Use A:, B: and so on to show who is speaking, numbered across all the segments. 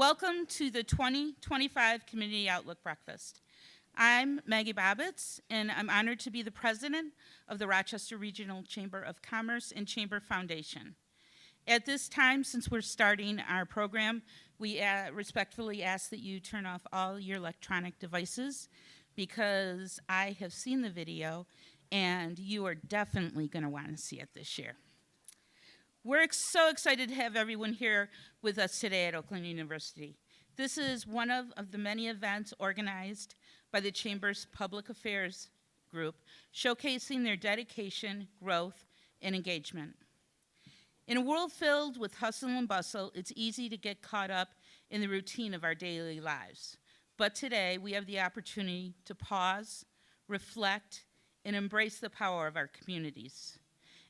A: Welcome to the 2025 Community Outlook Breakfast. I'm Maggie Bobbitz, and I'm honored to be the president of the Rochester Regional Chamber of Commerce and Chamber Foundation. At this time, since we're starting our program, we respectfully ask that you turn off all your electronic devices because I have seen the video and you are definitely going to want to see it this year. We're so excited to have everyone here with us today at Oakland University. This is one of the many events organized by the Chamber's Public Affairs Group, showcasing their dedication, growth, and engagement. In a world filled with hustle and bustle, it's easy to get caught up in the routine of our daily lives. But today, we have the opportunity to pause, reflect, and embrace the power of our communities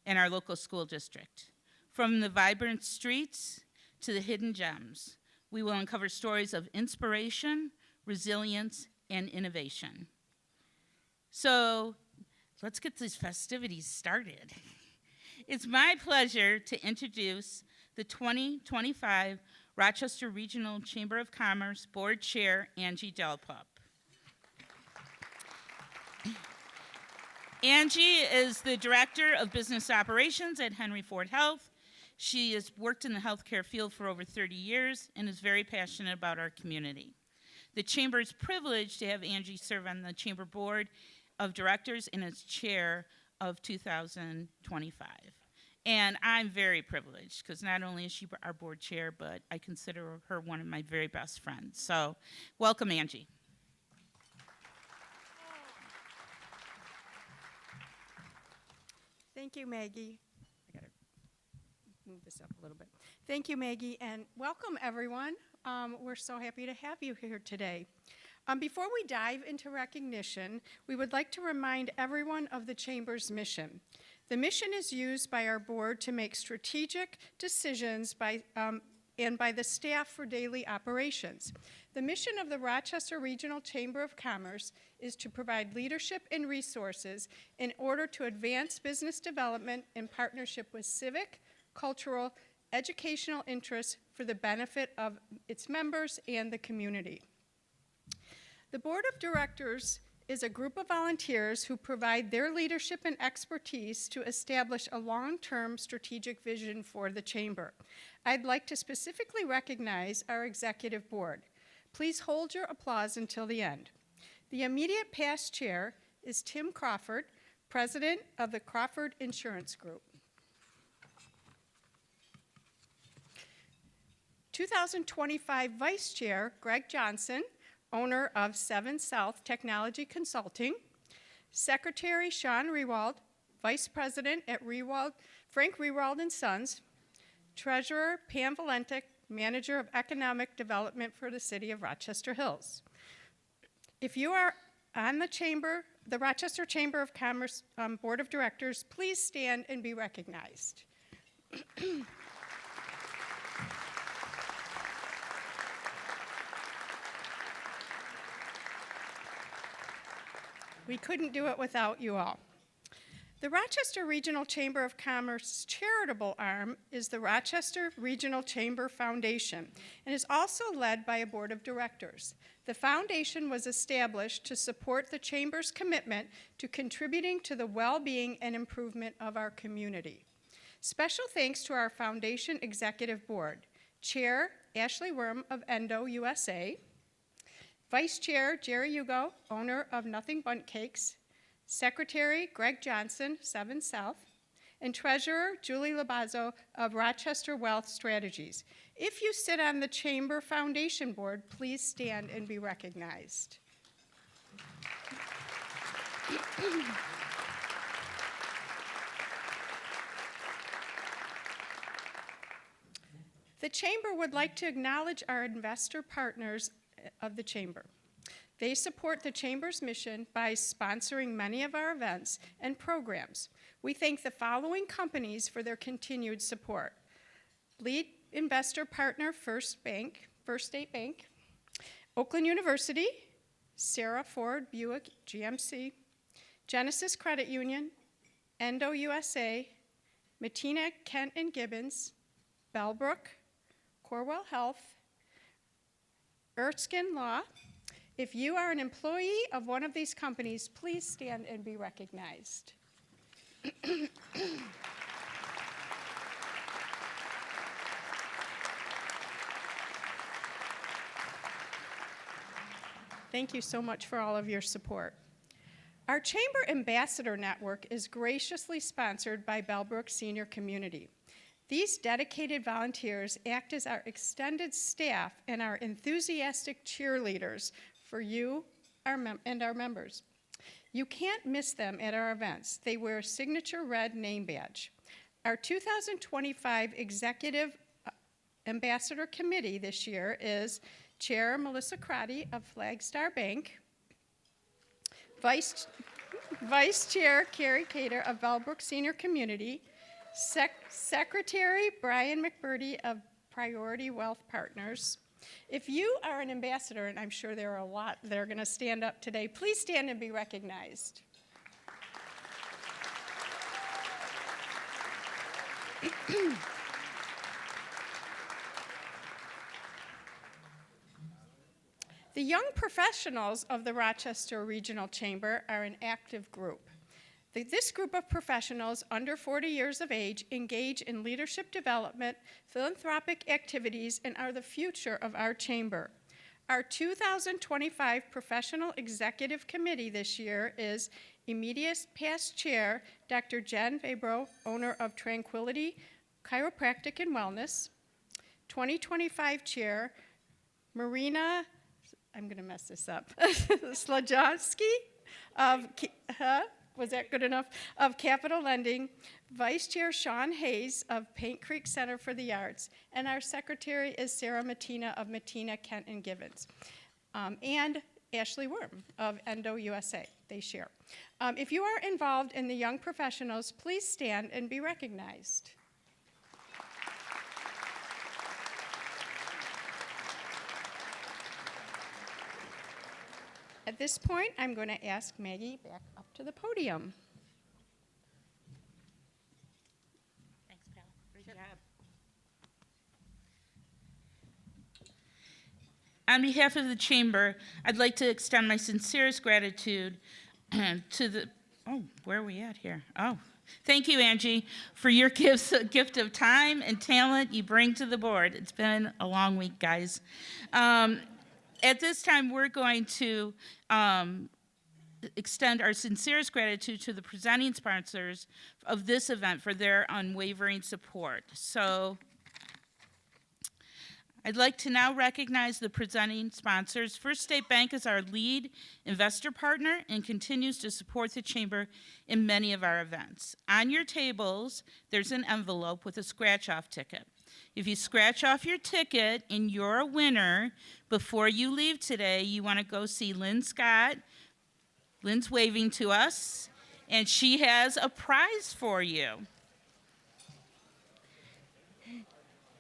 A: and our local school district. From the vibrant streets to the hidden gems, we will uncover stories of inspiration, resilience, and innovation. So let's get these festivities started. It's my pleasure to introduce the 2025 Rochester Regional Chamber of Commerce Board Chair, Angie Delpup. Angie is the Director of Business Operations at Henry Ford Health. She has worked in the healthcare field for over 30 years and is very passionate about our community. The Chamber is privileged to have Angie serve on the Chamber Board of Directors and as chair of 2025. And I'm very privileged because not only is she our board chair, but I consider her one of my very best friends. So welcome, Angie.
B: Thank you, Maggie. I gotta move this up a little bit. Thank you, Maggie, and welcome, everyone. We're so happy to have you here today. Before we dive into recognition, we would like to remind everyone of the Chamber's mission. The mission is used by our board to make strategic decisions and by the staff for daily operations. The mission of the Rochester Regional Chamber of Commerce is to provide leadership and resources in order to advance business development in partnership with civic, cultural, educational interests for the benefit of its members and the community. The Board of Directors is a group of volunteers who provide their leadership and expertise to establish a long-term strategic vision for the Chamber. I'd like to specifically recognize our Executive Board. Please hold your applause until the end. The immediate past chair is Tim Crawford, President of the Crawford Insurance Group. 2025 Vice Chair, Greg Johnson, owner of 7 South Technology Consulting. Secretary, Sean Rewald, Vice President at Frank Rewald & Sons. Treasurer, Pam Valentic, Manager of Economic Development for the City of Rochester Hills. If you are on the Rochester Chamber of Commerce Board of Directors, please stand and be recognized. We couldn't do it without you all. The Rochester Regional Chamber of Commerce's charitable arm is the Rochester Regional Chamber Foundation and is also led by a board of directors. The foundation was established to support the Chamber's commitment to contributing to the well-being and improvement of our community. Special thanks to our foundation executive board, Chair Ashley Worm of Endo USA, Vice Chair Jerry Hugo, owner of Nothing Bundt Cakes, Secretary Greg Johnson, 7 South, and Treasurer Julie Labazzo of Rochester Wealth Strategies. If you sit on the Chamber Foundation Board, please stand and be recognized. The Chamber would like to acknowledge our investor partners of the Chamber. They support the Chamber's mission by sponsoring many of our events and programs. We thank the following companies for their continued support. Lead investor partner First State Bank, Oakland University, Sarah Ford Buick GMC, Genesis Credit Union, Endo USA, Matina Kent and Gibbons, Bellbrook, Corwell Health, Erskine Law. If you are an employee of one of these companies, please stand and be recognized. Thank you so much for all of your support. Our Chamber Ambassador Network is graciously sponsored by Bellbrook Senior Community. These dedicated volunteers act as our extended staff and our enthusiastic cheerleaders for you and our members. You can't miss them at our events. They wear a signature red name badge. Our 2025 Executive Ambassador Committee this year is Chair Melissa Crotty of Flagstar Bank, Vice Chair Carrie Cater of Bellbrook Senior Community, Secretary Brian McBurdy of Priority Wealth Partners. If you are an ambassador, and I'm sure there are a lot that are going to stand up today, please stand and be recognized. The young professionals of the Rochester Regional Chamber are an active group. This group of professionals under 40 years of age engage in leadership development, philanthropic activities, and are the future of our chamber. Our 2025 Professional Executive Committee this year is immediate past chair, Dr. Jen Fabro, owner of Tranquility Chiropractic and Wellness. 2025 chair, Marina, I'm going to mess this up, Slajowski of, was that good enough? Of Capital Lending. Vice Chair Sean Hayes of Paint Creek Center for the Arts. And our secretary is Sarah Matina of Matina, Kent, and Givens. And Ashley Worm of Endo USA. They share. If you are involved in the young professionals, please stand and be recognized. At this point, I'm going to ask Maggie back up to the podium.
A: Thanks, Pal. Great job. On behalf of the Chamber, I'd like to extend my sincerest gratitude to the, where are we at here? Thank you, Angie, for your gift of time and talent you bring to the board. It's been a long week, guys. At this time, we're going to extend our sincerest gratitude to the presenting sponsors of this event for their unwavering support. So I'd like to now recognize the presenting sponsors. First State Bank is our lead investor partner and continues to support the Chamber in many of our events. On your tables, there's an envelope with a scratch-off ticket. If you scratch off your ticket and you're a winner, before you leave today, you want to go see Lynn Scott. Lynn's waving to us, and she has a prize for you.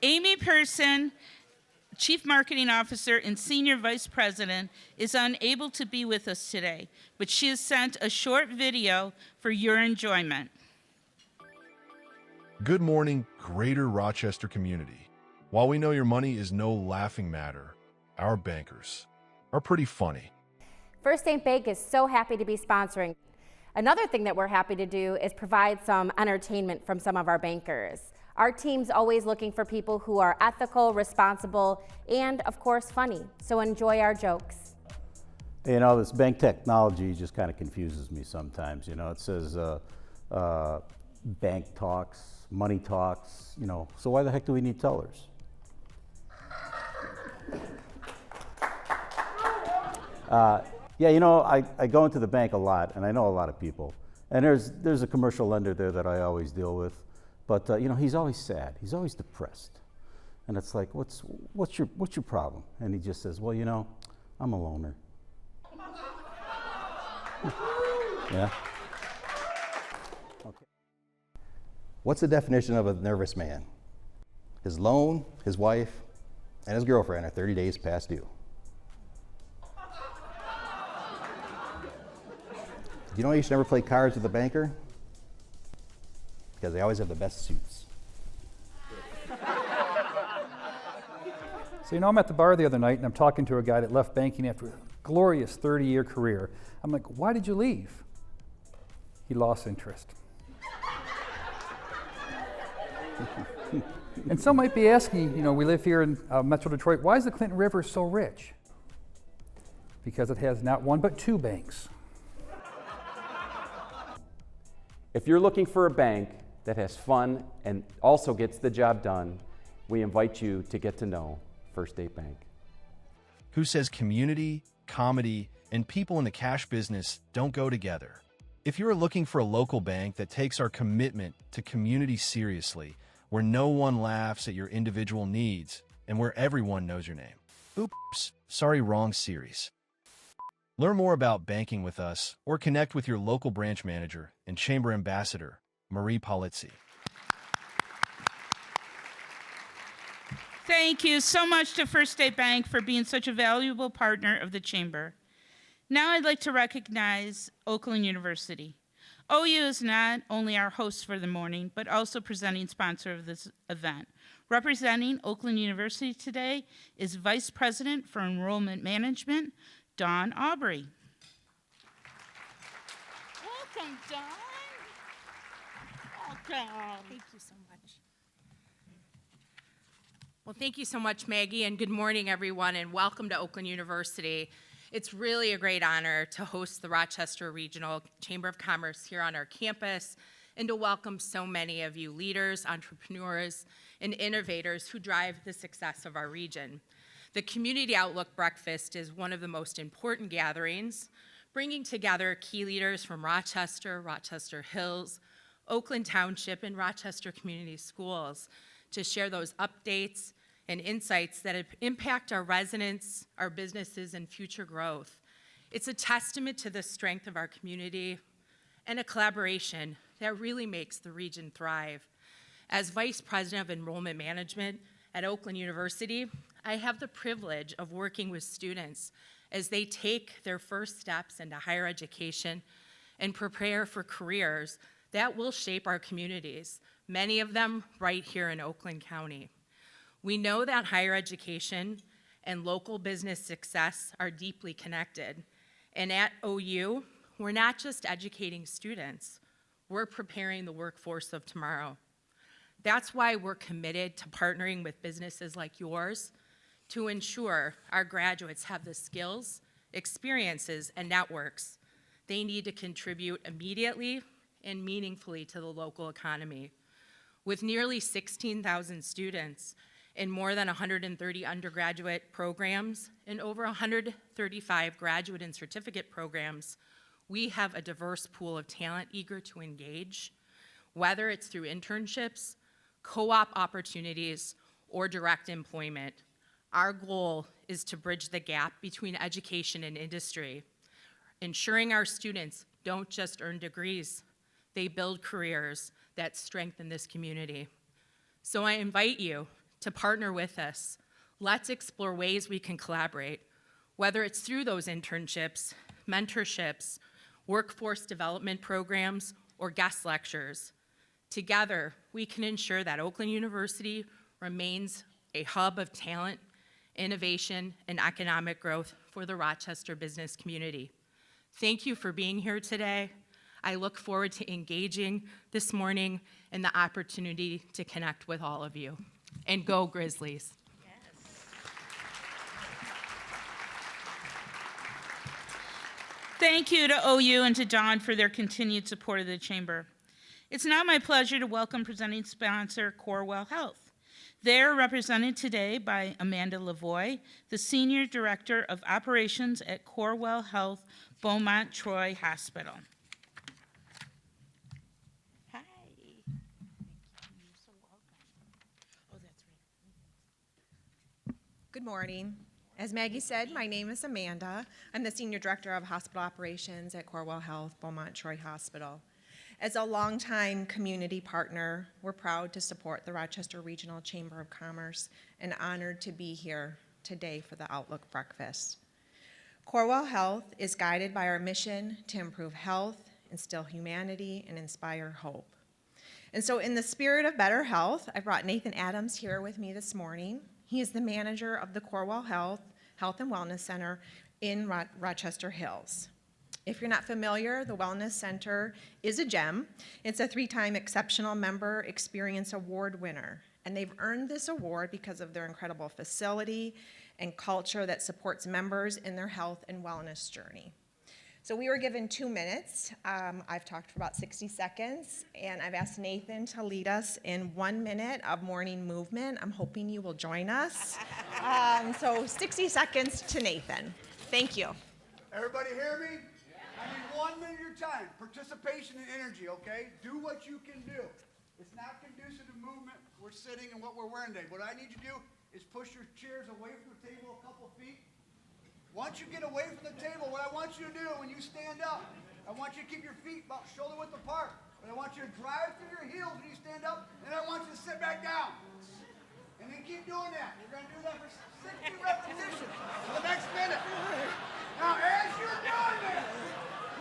A: Amy Person, Chief Marketing Officer and Senior Vice President, is unable to be with us today, but she has sent a short video for your enjoyment.
C: Good morning, Greater Rochester community. While we know your money is no laughing matter, our bankers are pretty funny.
D: First State Bank is so happy to be sponsoring. Another thing that we're happy to do is provide some entertainment from some of our bankers. Our team's always looking for people who are ethical, responsible, and of course funny, so enjoy our jokes.
E: You know, this bank technology just kind of confuses me sometimes. You know, it says bank talks, money talks, you know, so why the heck do we need tellers? Yeah, you know, I go into the bank a lot, and I know a lot of people. And there's a commercial lender there that I always deal with, but you know, he's always sad. He's always depressed, and it's like, what's your problem? And he just says, well, you know, I'm a loner. Yeah.
F: Okay. What's the definition of a nervous man? His loan, his wife, and his girlfriend are 30 days past due. You know why you should never play cards with a banker? Because they always have the best suits.
G: So, I'm at the bar the other night and I'm talking to a guy that left banking after a glorious 30-year career. I'm like, why did you leave? He lost interest. And some might be asking, we live here in Metro Detroit, why is the Clinton River so rich? Because it has not one but two banks.
H: If you're looking for a bank that has fun and also gets the job done, we invite you to get to know First State Bank.
C: Who says community, comedy, and people in the cash business don't go together? If you're looking for a local bank that takes our commitment to community seriously, where no one laughs at your individual needs, and where everyone knows your name. Oops, sorry, wrong series. Learn more about banking with us or connect with your local branch manager and chamber ambassador, Marie Polizzi.
A: Thank you so much to First State Bank for being such a valuable partner of the Chamber. Now I'd like to recognize Oakland University. OU is not only our host for the morning, but also presenting sponsor of this event. Representing Oakland University today is Vice President for Enrollment Management, Dawn Aubrey. Welcome, Dawn. Welcome.
I: Thank you so much. Well, thank you so much, Maggie, and good morning, everyone, and welcome to Oakland University. It's really a great honor to host the Rochester Regional Chamber of Commerce here on our campus and to welcome so many of you leaders, entrepreneurs, and innovators who drive the success of our region. The Community Outlook Breakfast is one of the most important gatherings, bringing together key leaders from Rochester, Rochester Hills, Oakland Township, and Rochester Community Schools to share those updates and insights that impact our residents, our businesses, and future growth. It's a testament to the strength of our community and a collaboration that really makes the region thrive. As Vice President of Enrollment Management at Oakland University, I have the privilege of working with students as they take their first steps into higher education and prepare for careers that will shape our communities, many of them right here in Oakland County. We know that higher education and local business success are deeply connected. And at OU, we're not just educating students, we're preparing the workforce of tomorrow. That's why we're committed to partnering with businesses like yours to ensure our graduates have the skills, experiences, and networks they need to contribute immediately and meaningfully to the local economy. With nearly 16,000 students in more than 130 undergraduate programs and over 135 graduate and certificate programs, we have a diverse pool of talent eager to engage, whether it's through internships, co-op opportunities, or direct employment. Our goal is to bridge the gap between education and industry, ensuring our students don't just earn degrees, they build careers that strengthen this community. So I invite you to partner with us. Let's explore ways we can collaborate, whether it's through those internships, mentorships, workforce development programs, or guest lectures. Together, we can ensure that Oakland University remains a hub of talent, innovation, and economic growth for the Rochester business community. Thank you for being here today. I look forward to engaging this morning and the opportunity to connect with all of you. And go Grizzlies.
A: Thank you to OU and to Dawn for their continued support of the Chamber. It's now my pleasure to welcome presenting sponsor Corewell Health. They're represented today by Amanda Lavoie, the Senior Director of Operations at Corewell Health Beaumont Troy Hospital. Hi. You're so welcome. Oh, that's right.
J: Good morning. As Maggie said, my name is Amanda. I'm the Senior Director of Hospital Operations at Corewell Health Beaumont Troy Hospital. As a longtime community partner, we're proud to support the Rochester Regional Chamber of Commerce and honored to be here today for the Outlook Breakfast. Corewell Health is guided by our mission to improve health, instill humanity, and inspire hope. And so in the spirit of better health, I brought Nathan Adams here with me this morning. He is the manager of the Corwell Health and Wellness Center in Rochester Hills. If you're not familiar, the Wellness Center is a gem. It's a 3-time Exceptional Member Experience Award winner, and they've earned this award because of their incredible facility and culture that supports members in their health and wellness journey. So we were given 2 minutes. I've talked for about 60 seconds, and I've asked Nathan to lead us in 1 minute of morning movement. I'm hoping you will join us. So 60 seconds to Nathan. Thank you.
K: Everybody hear me? I need 1 minute of your time. Participation and energy, okay? Do what you can do. It's not conducive to movement. We're sitting and what we're wearing today. What I need you to do is push your chairs away from the table a couple feet. Once you get away from the table, what I want you to do when you stand up, I want you to keep your feet about shoulder width apart. But I want you to drive through your heels when you stand up, and I want you to sit back down. And then keep doing that. You're going to do that for 60 repetitions for the next minute. Now, as you're doing this,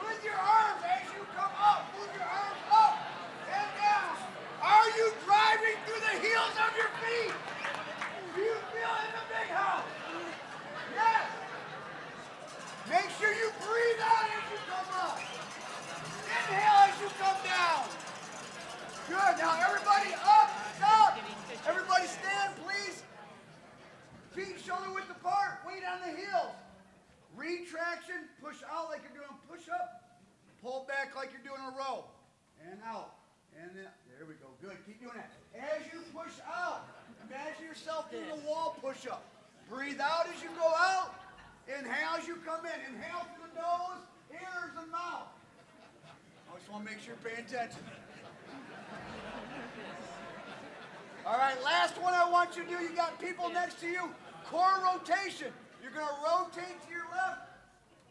K: with your arms, as you come up, move your arms up and down. Are you driving through the heels of your feet? Do you feel it in the big house? Yes. Make sure you breathe out as you come up. Inhale as you come down. Good. Now, everybody up, stop. Everybody stand, please. Feet shoulder width apart. Weight on the heels. Retraction. Push out like you're doing a push-up. Pull back like you're doing a row. And out. And then, there we go. Good. Keep doing that. As you push out, imagine yourself doing a wall push-up. Breathe out as you go out. Inhale as you come in. Inhale through the nose, ears, and mouth. I just want to make sure you're paying attention. All right, last one I want you to do. You got people next to you. Core rotation. You're going to rotate to your left,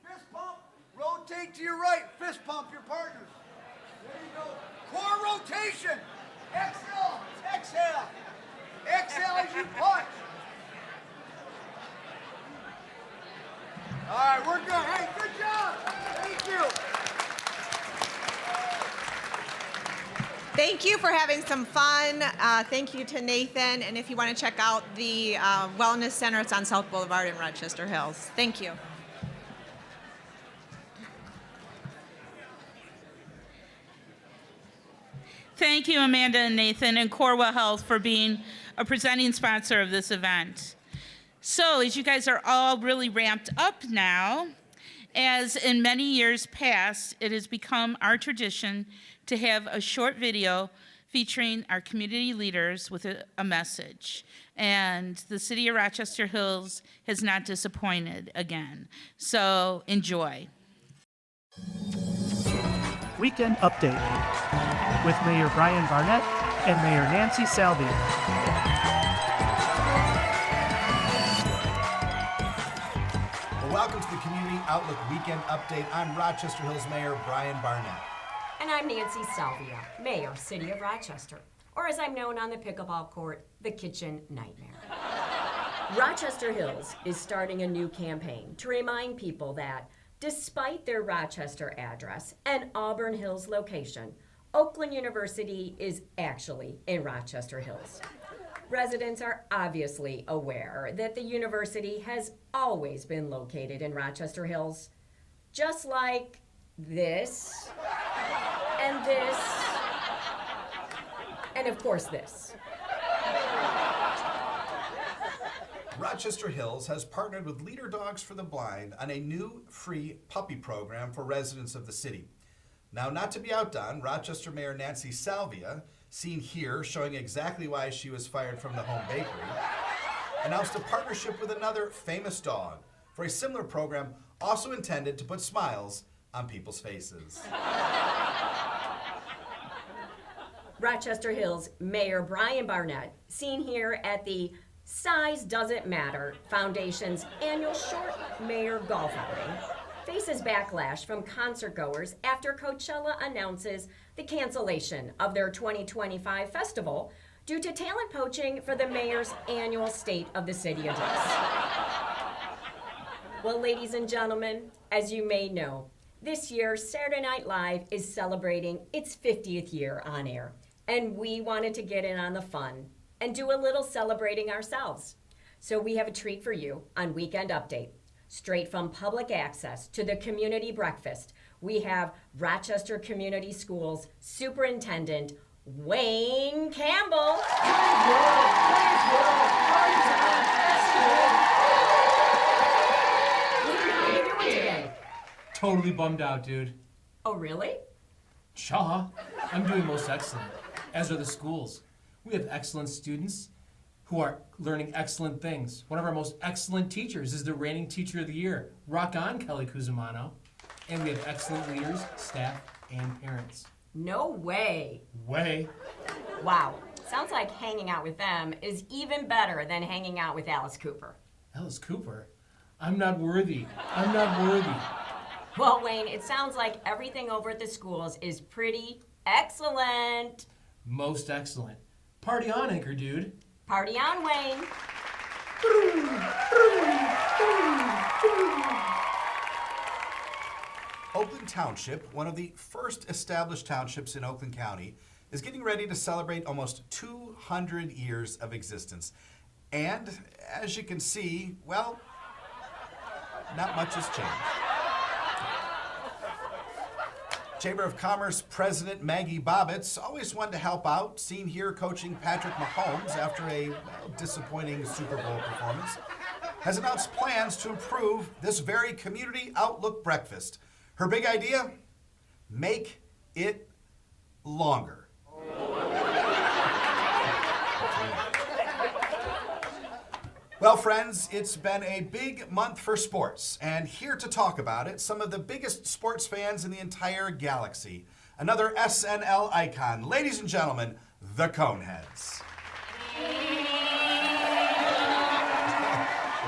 K: fist pump. Rotate to your right, fist pump your partners. There you go. Core rotation. Exhale, exhale. Exhale as you punch. All right, we're good. Hey, good job. Thank you.
J: Thank you for having some fun. Thank you to Nathan. And if you want to check out the Wellness Center, it's on South Boulevard in Rochester Hills. Thank you.
A: Thank you, Amanda and Nathan, and Corwell Health for being a presenting sponsor of this event. So, as you guys are all really ramped up now, as in many years past, it has become our tradition to have a short video featuring our community leaders with a message. And the city of Rochester Hills has not disappointed again. So, enjoy.
L: Weekend Update with Mayor Brian Barnett and Mayor Nancy Salvia.
M: Welcome to the Community Outlook Weekend Update. I'm Rochester Hills Mayor Brian Barnett.
N: And I'm Nancy Salvia, Mayor, City of Rochester, or as I'm known on the pickleball court, the Kitchen Nightmare. Rochester Hills is starting a new campaign to remind people that, despite their Rochester address and Auburn Hills location, Oakland University is actually in Rochester Hills. Residents are obviously aware that the university has always been located in Rochester Hills, just like this, and this, and of course this.
M: Rochester Hills has partnered with Leader Dogs for the Blind on a new free puppy program for residents of the city. Now, not to be outdone, Rochester Mayor Nancy Salvia, seen here showing exactly why she was fired from the home bakery, announced a partnership with another famous dog for a similar program also intended to put smiles on people's faces.
N: Rochester Hills Mayor Brian Barnett, seen here at the Size Doesn't Matter Foundation's annual short mayor golf outing, faces backlash from concertgoers after Coachella announces the cancellation of their 2025 festival due to talent poaching for the mayor's annual State of the City address. Well, ladies and gentlemen, as you may know, this year Saturday Night Live is celebrating its 50th year on air, and we wanted to get in on the fun and do a little celebrating ourselves. So we have a treat for you on Weekend Update. Straight from public access to the community breakfast, we have Rochester Community Schools Superintendent Wayne Campbell. How you doing today?
O: Totally bummed out, dude.
N: Oh, really?
O: Shaw, I'm doing most excellent, as are the schools. We have excellent students who are learning excellent things. One of our most excellent teachers is the reigning teacher of the year. Rock on, Kelly Cusimano. And we have excellent leaders, staff, and parents.
N: No way.
O: Way.
N: Wow. Sounds like hanging out with them is even better than hanging out with Alice Cooper.
O: Alice Cooper? I'm not worthy. I'm not worthy.
N: Well, Wayne, it sounds like everything over at the schools is pretty excellent.
O: Most excellent. Party on, Anchor Dude.
N: Party on, Wayne.
M: Oakland Township, one of the first established townships in Oakland County, is getting ready to celebrate almost 200 years of existence. And as you can see, well, not much has changed. Chamber of Commerce President Maggie Bobbitz always wanted to help out, seen here coaching Patrick Mahomes after a disappointing Super Bowl performance, has announced plans to improve this very community outlook breakfast. Her big idea? Make it longer. Well, friends, it's been a big month for sports, and here to talk about it, some of the biggest sports fans in the entire galaxy. Another SNL icon. Ladies and gentlemen, the Coneheads.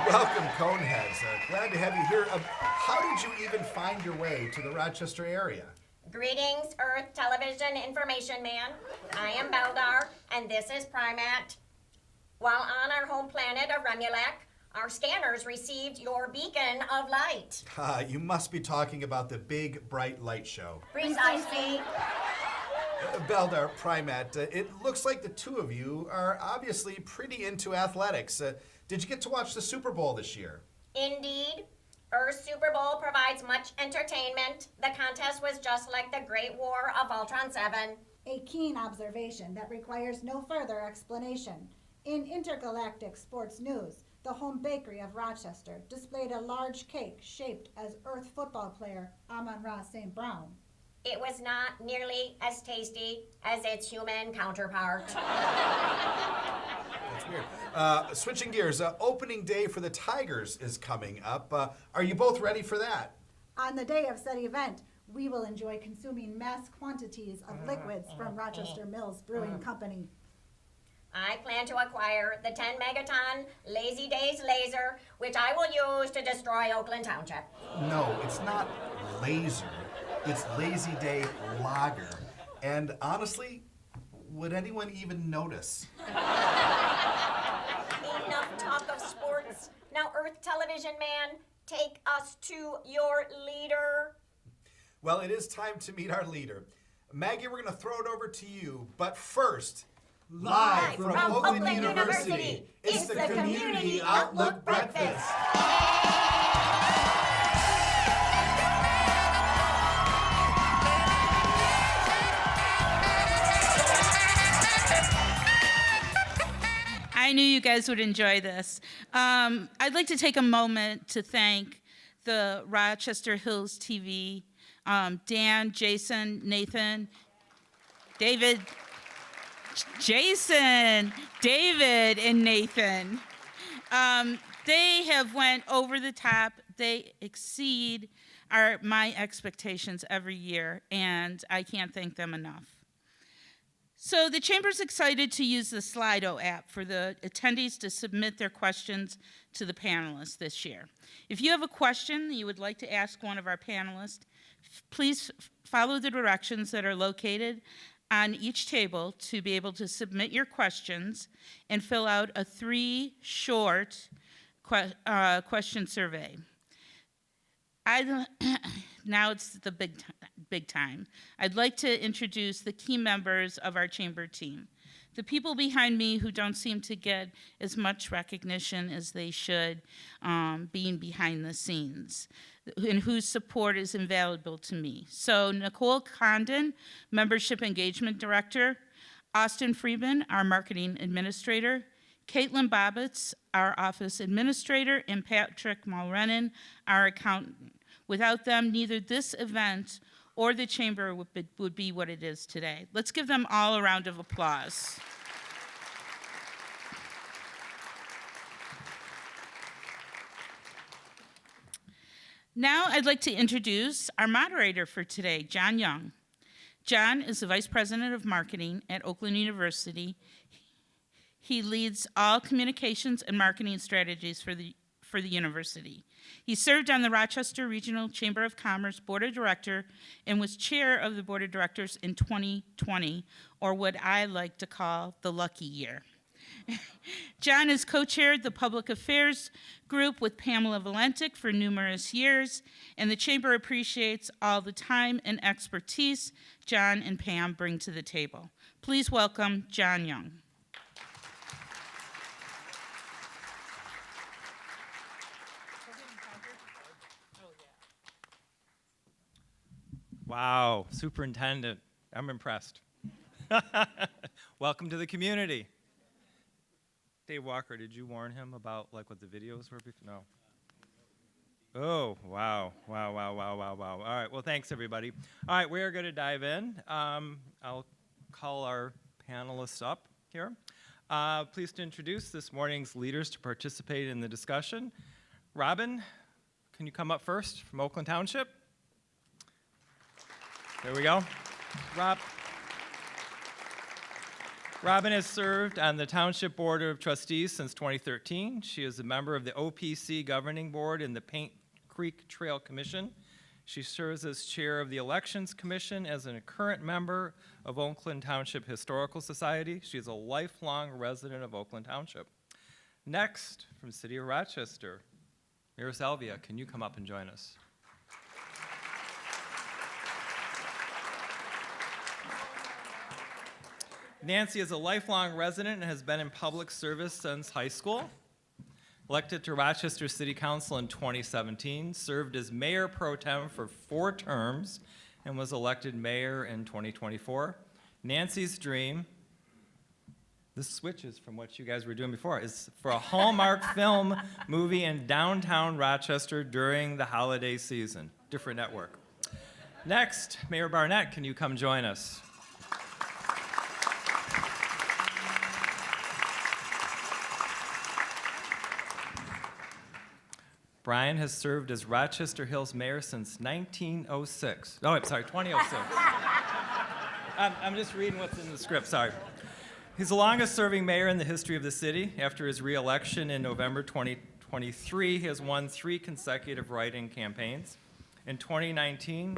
M: Welcome, Coneheads. Glad to have you here. How did you even find your way to the Rochester area?
P: Greetings, Earth Television Information Man. I am Beldar, and this is Primat. While on our home planet of Remulac, our scanners received your beacon of light.
M: You must be talking about the Big Bright Light Show.
P: Precisely.
M: Beldar, Primat, it looks like the two of you are obviously pretty into athletics. Did you get to watch the Super Bowl this year?
P: Indeed. Earth Super Bowl provides much entertainment. The contest was just like the Great War of Voltron 7.
Q: A keen observation that requires no further explanation. In intergalactic sports news, the home bakery of Rochester displayed a large cake shaped as Earth football player Amon-Ra St. Brown.
P: It was not nearly as tasty as its human counterpart.
M: That's weird. Switching gears, opening day for the Tigers is coming up. Are you both ready for that?
Q: On the day of said event, we will enjoy consuming mass quantities of liquids from Rochester Mills Brewing Company.
P: I plan to acquire the 10 megaton Lazy Days laser, which I will use to destroy Oakland Township.
M: No, it's not laser. It's Lazy Day Lager. And honestly, would anyone even notice?
P: Enough talk of sports. Now, Earth Television Man, take us to your leader.
M: Well, it is time to meet our leader. Maggie, we're going to throw it over to you. But first, live from Oakland University, it's the Community Outlook Breakfast.
A: I knew you guys would enjoy this. I'd like to take a moment to thank the Rochester Hills TV, Dan, Jason, Nathan, David, Jason, David, and Nathan. They have went over the top. They exceed my expectations every year, and I can't thank them enough. So the Chamber's excited to use the Slido app for the attendees to submit their questions to the panelists this year. If you have a question that you would like to ask one of our panelists, please follow the directions that are located on each table to be able to submit your questions and fill out a 3 short question survey. Now it's the big time. I'd like to introduce the key members of our chamber team. The people behind me who don't seem to get as much recognition as they should, being behind the scenes, and whose support is invaluable to me. So Nicole Condon, Membership Engagement Director, Austin Friedman, our Marketing Administrator, Caitlin Bobbitz, our Office Administrator, and Patrick Mulrennan, our Accountant. Without them, neither this event or the Chamber would be what it is today. Let's give them all a round of applause. Now I'd like to introduce our moderator for today, John Young. John is the Vice President of Marketing at Oakland University. He leads all communications and marketing strategies for the university. He served on the Rochester Regional Chamber of Commerce Board of Directors and was chair of the Board of Directors in 2020, or what I like to call the lucky year. John has co-chaired the Public Affairs Group with Pamela Valentic for numerous years, and the Chamber appreciates all the time and expertise John and Pam bring to the table. Please welcome John Young.
R: Wow, Superintendent, I'm impressed. Welcome to the community. Dave Walker, did you warn him about what the videos were? No. Oh, wow. All right, well, thanks, everybody. All right, we are going to dive in. I'll call our panelists up here. Pleased to introduce this morning's leaders to participate in the discussion. Robin, can you come up first from Oakland Township? There we go. Robin has served on the Township Board of Trustees since 2013. She is a member of the OPC Governing Board and the Paint Creek Trail Commission. She serves as chair of the Elections Commission as a current member of Oakland Township Historical Society. She is a lifelong resident of Oakland Township. Next, from the city of Rochester, Mayor Salvia, can you come up and join us? Nancy is a lifelong resident and has been in public service since high school. Elected to Rochester City Council in 2017, served as mayor pro tem for 4 terms, and was elected mayor in 2024. Nancy's dream, this switches from what you guys were doing before, is for a Hallmark film movie in downtown Rochester during the holiday season. Different network. Next, Mayor Barnett, can you come join us? Brian has served as Rochester Hills mayor since 1906. Oh, I'm sorry, 2006. I'm just reading what's in the script, sorry. He's the longest serving mayor in the history of the city. After his re-election in November 2023, he has won 3 consecutive write-in campaigns. In 2019,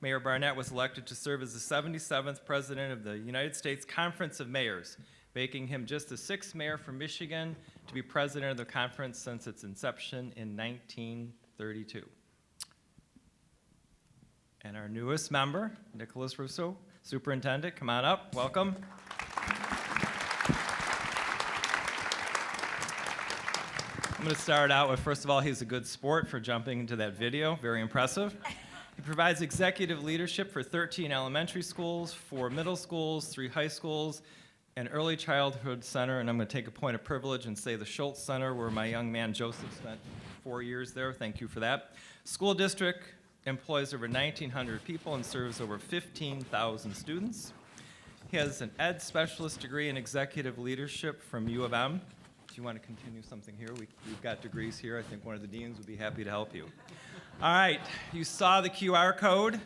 R: Mayor Barnett was elected to serve as the 77th president of the United States Conference of Mayors, making him just the 6th mayor from Michigan to be president of the conference since its inception in 1932. And our newest member, Nicholas Russo, superintendent, come on up, welcome. I'm going to start out with, first of all, he's a good sport for jumping into that video, very impressive. He provides executive leadership for 13 elementary schools, 4 middle schools, 3 high schools, an early childhood center, and I'm going to take a point of privilege and say the Schultz Center, where my young man Joseph spent 4 years there. Thank you for that. School district employs over 1,900 people and serves over 15,000 students. He has an ed specialist degree in executive leadership from U of M. If you want to continue something here, we've got degrees here. I think one of the deans would be happy to help you. All right, you saw the QR code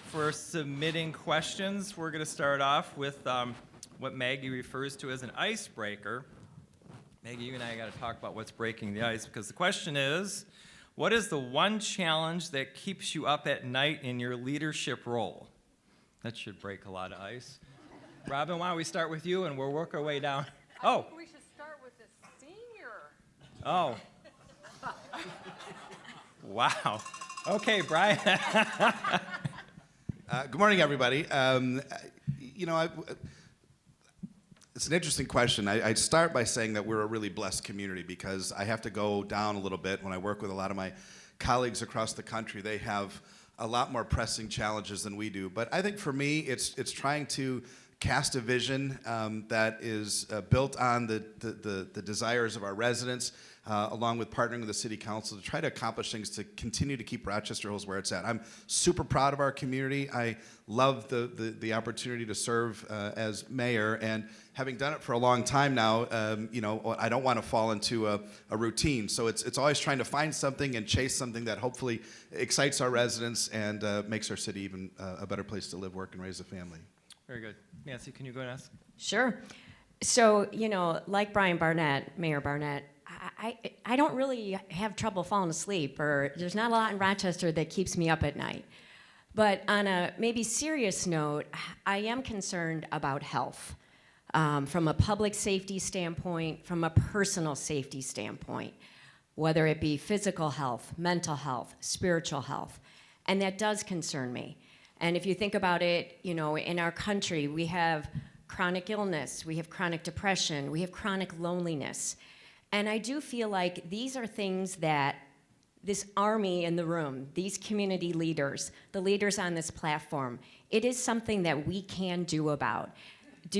R: for submitting questions. We're going to start off with what Maggie refers to as an icebreaker. Maggie, you and I got to talk about what's breaking the ice, because the question is, what is the one challenge that keeps you up at night in your leadership role? That should break a lot of ice. Robin, why don't we start with you and we'll work our way down. Oh.
S: We should start with the senior.
R: Oh. Wow. Okay, Brian.
T: Good morning, everybody. It's an interesting question. I'd start by saying that we're a really blessed community because I have to go down a little bit. When I work with a lot of my colleagues across the country, they have a lot more pressing challenges than we do. But I think for me, it's trying to cast a vision that is built on the desires of our residents, along with partnering with the City Council to try to accomplish things to continue to keep Rochester Hills where it's at. I'm super proud of our community. I love the opportunity to serve as mayor, and having done it for a long time now, you know, I don't want to fall into a routine. So it's always trying to find something and chase something that hopefully excites our residents and makes our city even a better place to live, work, and raise a family.
R: Very good. Nancy, can you go and ask?
N: Sure. So, you know, like Brian Barnett, Mayor Barnett, I don't really have trouble falling asleep, or there's not a lot in Rochester that keeps me up at night. But on a maybe serious note, I am concerned about health from a public safety standpoint, from a personal safety standpoint, whether it be physical health, mental health, spiritual health, and that does concern me. And if you think about it, you know, in our country, we have chronic illness, we have chronic depression, we have chronic loneliness. And I do feel like these are things that this army in the room, these community leaders, the leaders on this platform, it is something that we can do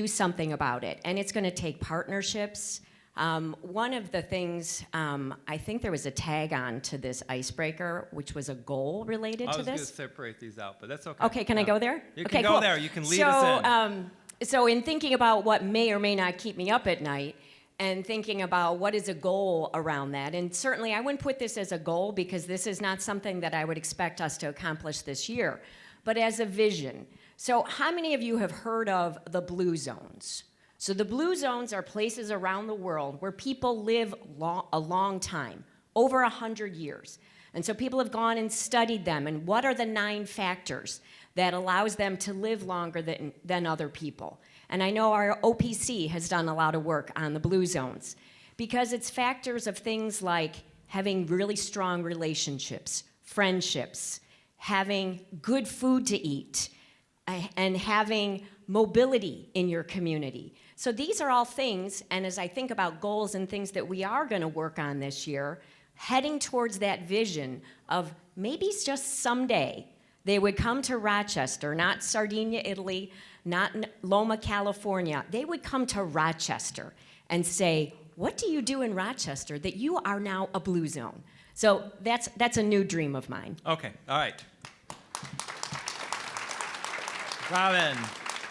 N: something about it. And it's gonna take partnerships. One of the things, I think there was a tag on to this icebreaker, which was a goal related to this.
R: I was going to separate these out, but that's okay.
N: Okay, can I go there?
R: You
N: okay,
R: can go
N: cool.
R: there. You can lead us in.
N: So in thinking about what may or may not keep me up at night, and thinking about what is a goal around that, and certainly I wouldn't put this as a goal because this is not something that I would expect us to accomplish this year, but as a vision. So how many of you have heard of the blue zones? So the blue zones are places around the world where people live a long time, over 100 years. And so people have gone and studied them, and what are the 9 factors that allows them to live longer than other people. And I know our OPC has done a lot of work on the blue zones because it's factors of things like having really strong relationships, friendships, having good food to eat, and having mobility in your community. So these are all things, and as I think about goals and things that we are going to work on this year, heading towards that vision of maybe just someday they would come to Rochester, not Sardinia, Italy, not Loma, California. They would come to Rochester and say, what do you do in Rochester that you are now a blue zone? So that's a new dream of mine.
R: Okay, all right. Robin.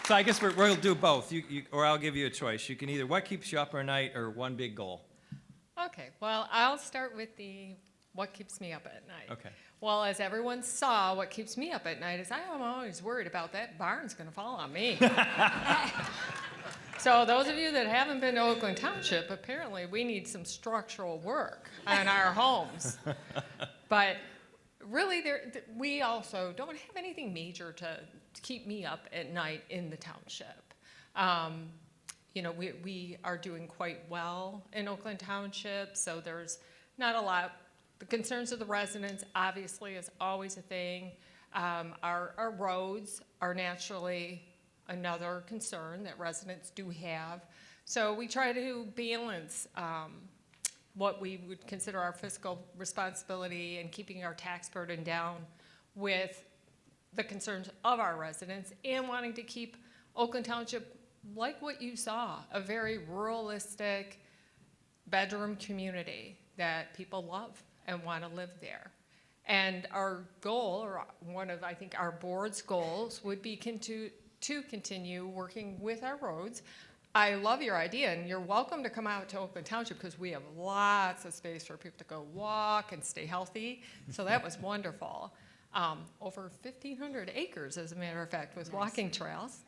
R: So I guess we'll do both, or I'll give you a choice. You can either what keeps you up at night or one big goal.
S: Okay, well, I'll start with the what keeps me up at night.
R: Okay.
S: Well, as everyone saw, what keeps me up at night is I'm always worried about that barn's going to fall on me. So those of you that haven't been to Oakland Township, apparently we need some structural work on our homes. But really, we also don't have anything major to keep me up at night in the township. You know, we are doing quite well in Oakland Township, so there's not a lot. The concerns of the residents, obviously, is always a thing. Our roads are naturally another concern that residents do have. So we try to balance what we would consider our fiscal responsibility and keeping our tax burden down with the concerns of our residents and wanting to keep Oakland Township like what you saw, a very ruralistic bedroom community that people love and want to live there. And our goal, or one of, I think, our board's goals would be to continue working with our roads. I love your idea, and you're welcome to come out to Oakland Township because we have lots of space for people to go walk and stay healthy. So that was wonderful. Over 1,500 acres, as a matter of fact, with walking trails.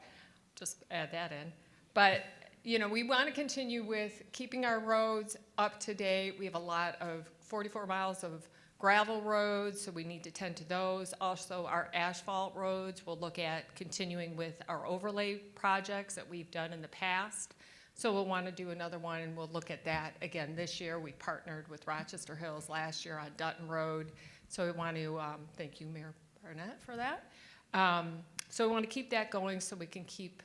S: Just add that in. But you know, we want to continue with keeping our roads up to date. We have a lot of 44 miles of gravel roads, so we need to tend to those. Also, our asphalt roads, we'll look at continuing with our overlay projects that we've done in the past. So we'll want to do another one, and we'll look at that again this year. We partnered with Rochester Hills last year on Dutton Road. So we want to thank you, Mayor Barnett, for that. So we want to keep that going so we can keep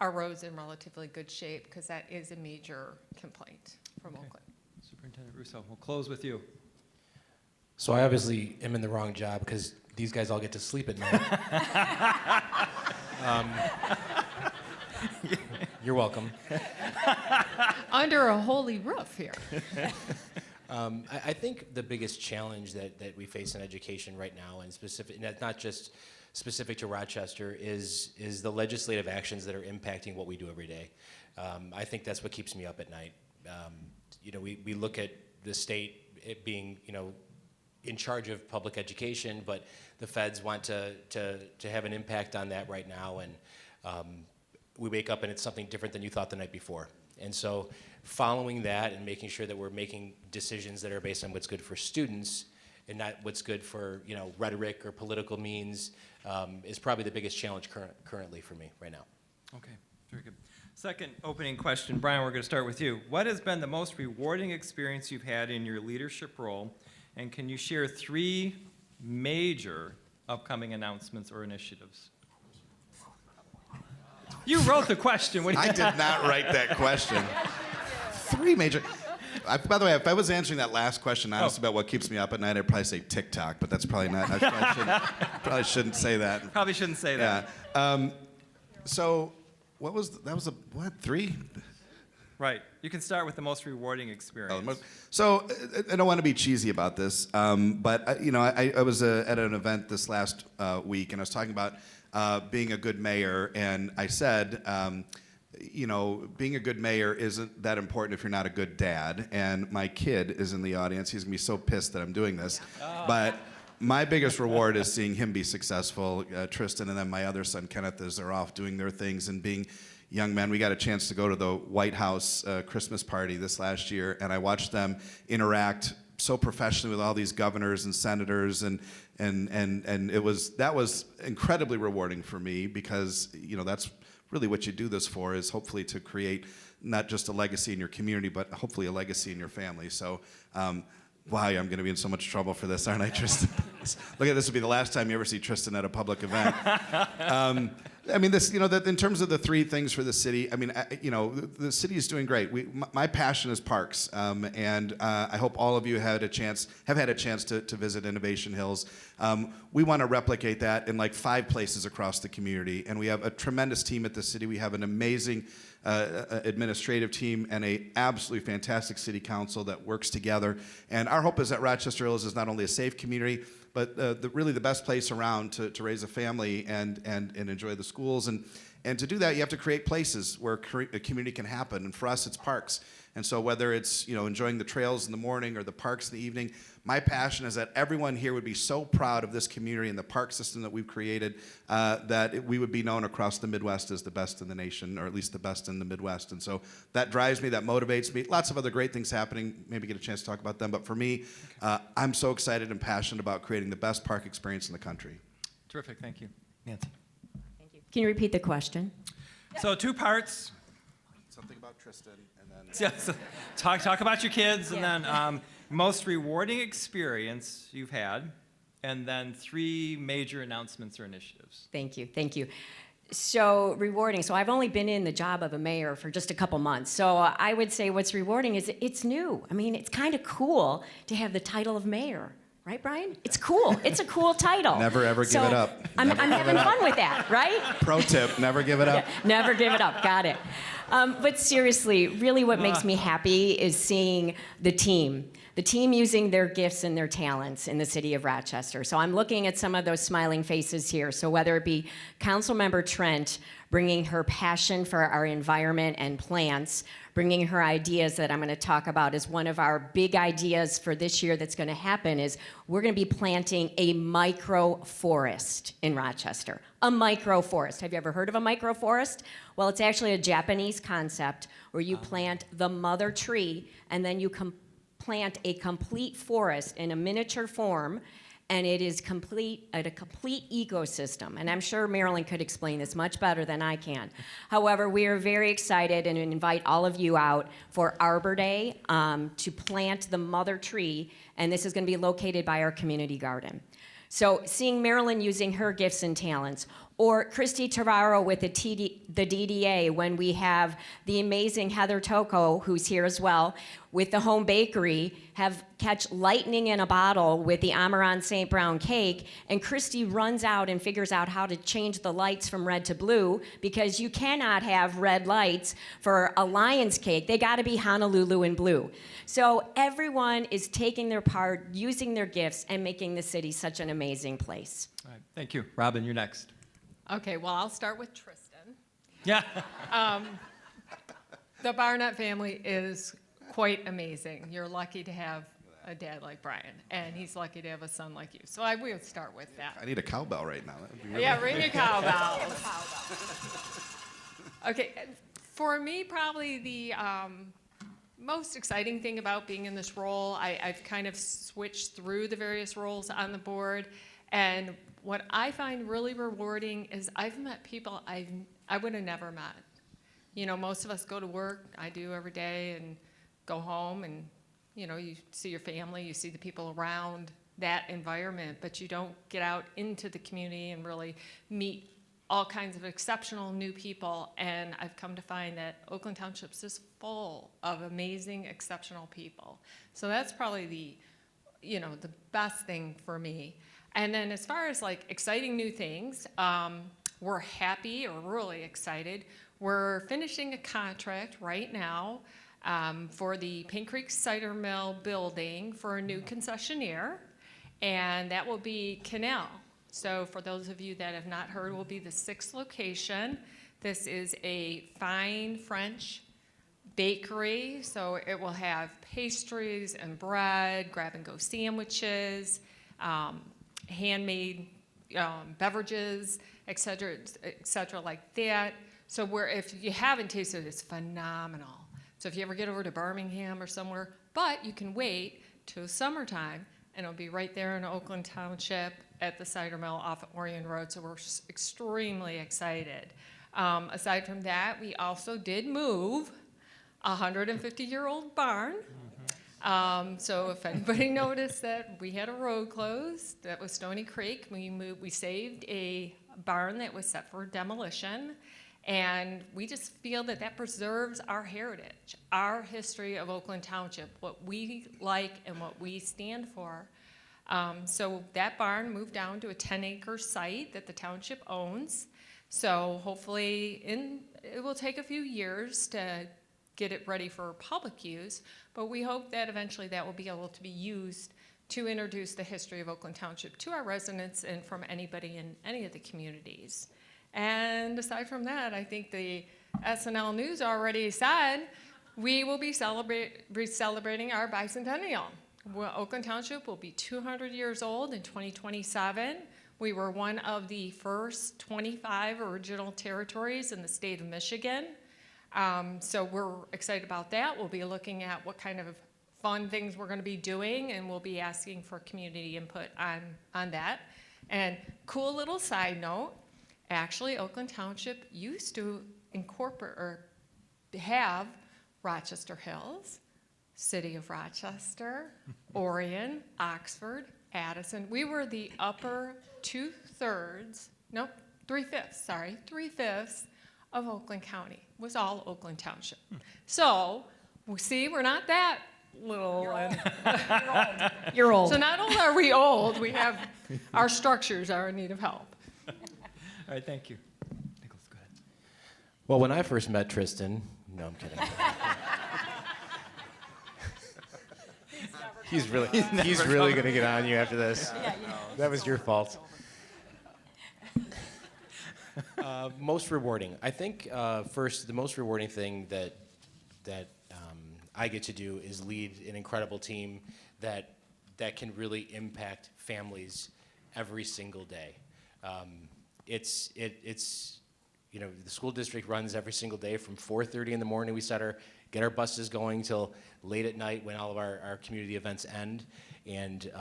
S: our roads in relatively good shape, because that is a major complaint from Oakland.
R: Superintendent Russo, we'll close with you.
U: So I obviously am in the wrong job because these guys all get to sleep at night. You're welcome.
S: Under a holy roof here.
U: I think the biggest challenge that we face in education right now, and not just specific to Rochester, is the legislative actions that are impacting what we do every day. I think that's what keeps me up at night. We look at the state it being, in charge of public education, but the feds want to have an impact on that right now, and we wake up and it's something different than you thought the night before. And so following that and making sure that we're making decisions that are based on what's good for students and not what's good for rhetoric or political means is probably the biggest challenge currently for me right now.
R: Okay, very good. Second opening question, Brian, we're going to start with you. What has been the most rewarding experience you've had in your leadership role, and can you share 3 major upcoming announcements or initiatives? You wrote the question.
T: I did not write that question. 3 major. By the way, if I was answering that last question honestly about what keeps me up at night, I'd probably say TikTok, but that's probably not. Probably shouldn't say that.
R: Probably shouldn't say that.
T: Yeah. So, what was that? Was 3?
R: Right. You can start with the most rewarding experience.
T: So, I don't want to be cheesy about this, but I was at an event this last week, and I was talking about being a good mayor, and I said, being a good mayor isn't that important if you're not a good dad. And my kid is in the audience. He's gonna be so pissed that I'm doing this, but my biggest reward is seeing him be successful. Tristan and then my other son Kenneth, as they're off doing their things and being young men. We got a chance to go to the White House Christmas party this last year, and I watched them interact so professionally with all these governors and senators, and that was incredibly rewarding for me, because that's really what you do this for, is hopefully to create not just a legacy in your community, but hopefully a legacy in your family. So, wow, I'm going to be in so much trouble for this, aren't I, Tristan? Look at this, will be the last time you ever see Tristan at a public event. That in terms of the 3 things for the city, the city is doing great. My passion is parks, and I hope all of you have had a chance to visit Innovation Hills. We want to replicate that in like 5 places across the community, and we have a tremendous team at the city. We have an amazing administrative team and a absolutely fantastic city council that works together. And our hope is that Rochester Hills is not only a safe community, but really the best place around to raise a family and enjoy the schools. And to do that, you have to create places where a community can happen. And for us, it's parks. And so whether it's enjoying the trails in the morning or the parks in the evening, my passion is that everyone here would be so proud of this community and the park system that we've created, that we would be known across the Midwest as the best in the nation, or at least the best in the Midwest. And so that drives me, that motivates me. Lots of other great things happening, maybe get a chance to talk about them. But for me, I'm so excited and passionate about creating the best park experience in the country.
R: Terrific, thank you. Nancy.
N: Can you repeat the question?
R: So 2 parts.
T: Something about Tristan, and then...
R: Yes, talk about your kids, and then most rewarding experience you've had, and then 3 major announcements or initiatives.
N: Thank you. So rewarding. So I've only been in the job of a mayor for just a couple months. So I would say what's rewarding is it's new. It's kind of cool to have the title of mayor. Right, Brian? It's cool. It's a cool title.
T: Never, ever give it up.
N: I'm having fun with that, right?
T: Pro tip, never give it up.
N: Yeah, never give it up. Got it. But seriously, really what makes me happy is seeing the team using their gifts and their talents in the city of Rochester. So I'm looking at some of those smiling faces here. So whether it be Councilmember Trent bringing her passion for our environment and plants, bringing her ideas that I'm going to talk about as one of our big ideas for this year that's going to happen is we're going to be planting a micro-forest in Rochester. A micro-forest. Have you ever heard of a micro-forest? Well, it's actually a Japanese concept where you plant the mother tree and then you plant a complete forest in a miniature form, and it is a complete ecosystem. And I'm sure Marilyn could explain this much better than I can. However, we are very excited and invite all of you out for Arbor Day to plant the mother tree, and this is going to be located by our community garden. So seeing Marilyn using her gifts and talents, Or Christy Tararo with the DDA, when we have the amazing Heather Toko, who's here as well, with the home bakery, catch lightning in a bottle with the Amaran St. Brown cake, and Christy runs out and figures out how to change the lights from red to blue, because you cannot have red lights for a Lion's cake. They gotta be Honolulu and blue. So everyone is taking their part, using their gifts, and making the city such an amazing place.
R: All right, thank you. Robin, you're next.
S: Okay, well, I'll start with Tristan.
R: Yeah.
S: The Barnett family is quite amazing. You're lucky to have a dad like Brian, and he's lucky to have a son like you. So I will start with that.
T: I need a cowbell right now. That would be really
S: Yeah, ring a cowbell. Okay, for me, probably the most exciting thing about being in this role, I've kind of switched through the various roles on the board, and what I find really rewarding is I've met people I would have never met. You know, most of us go to work, I do every day, and go home, and you know, you see your family, you see the people around that environment, but you don't get out into the community and really meet all kinds of exceptional new people. And I've come to find that Oakland Township is full of amazing, exceptional people. So that's probably the best thing for me. And then as far as like exciting new things, we're happy or really excited. We're finishing a contract right now for the Pink Creek Cider Mill building for a new concessionaire, and that will be Canal. So for those of you that have not heard, it will be the 6th location. This is a fine French bakery, so it will have pastries and bread, grab-and-go sandwiches, handmade beverages, et cetera, like that. So if you haven't tasted it, it's phenomenal. So if you ever get over to Birmingham or somewhere, but you can wait till summertime, and it'll be right there in Oakland Township at the cider mill off of Orion Road, so we're extremely excited. Aside from that, we also did move a 150-year-old barn. So if anybody noticed that we had a road closed, that was Stony Creek. We saved a barn that was set for demolition, and we just feel that that preserves our heritage, our history of Oakland Township, what we like and what we stand for. So that barn moved down to a 10-acre site that the township owns. So hopefully it will take a few years to get it ready for public use, but we hope that eventually that will be able to be used to introduce the history of Oakland Township to our residents and from anybody in any of the communities. And aside from that, I think the SNL News already said we will be celebrating our bicentennial. Oakland Township will be 200 years old in 2027. We were one of the first 25 original territories in the state of Michigan. So we're excited about that. We'll be looking at what kind of fun things we're going to be doing, and we'll be asking for community input on that. And cool little side note, actually Oakland Township used to incorporate or have Rochester Hills, City of Rochester, Orion, Oxford, Addison. We were the upper 3/5 of Oakland County. Was all Oakland Township. So, see, we're not that little.
N: You're old.
S: So not only are we old, we have, our structures are in need of help.
R: All right, thank you. Nicholas, go ahead.
U: Well, when I first met Tristan, no, I'm kidding. He's really going to get on you after this.
N: Yeah, you know.
U: That was your fault. Most rewarding. I think first, the most rewarding thing that I get to do is lead an incredible team that can really impact families every single day. It's you know, the school district runs every single day from 4:30 in the morning. We get our buses going till late at night when all of our community events end. And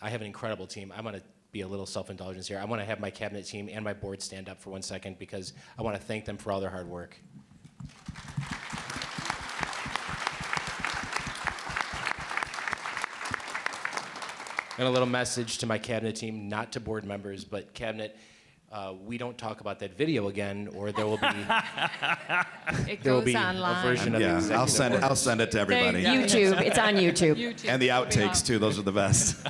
U: I have an incredible team. I'm going to be a little self-indulgence here. I want to have my cabinet team and my board stand up for 1 second because I want to thank them for all their hard work. And a little message to my cabinet team, not to board members, but cabinet, we don't talk about that video again, or there will be
S: It
U: there will
S: goes
U: be
S: online.
U: a version of the
T: Yeah,
U: executive
T: I'll
U: order.
T: send it to everybody.
N: YouTube. It's on YouTube.
T: And the outtakes too. Those are the best.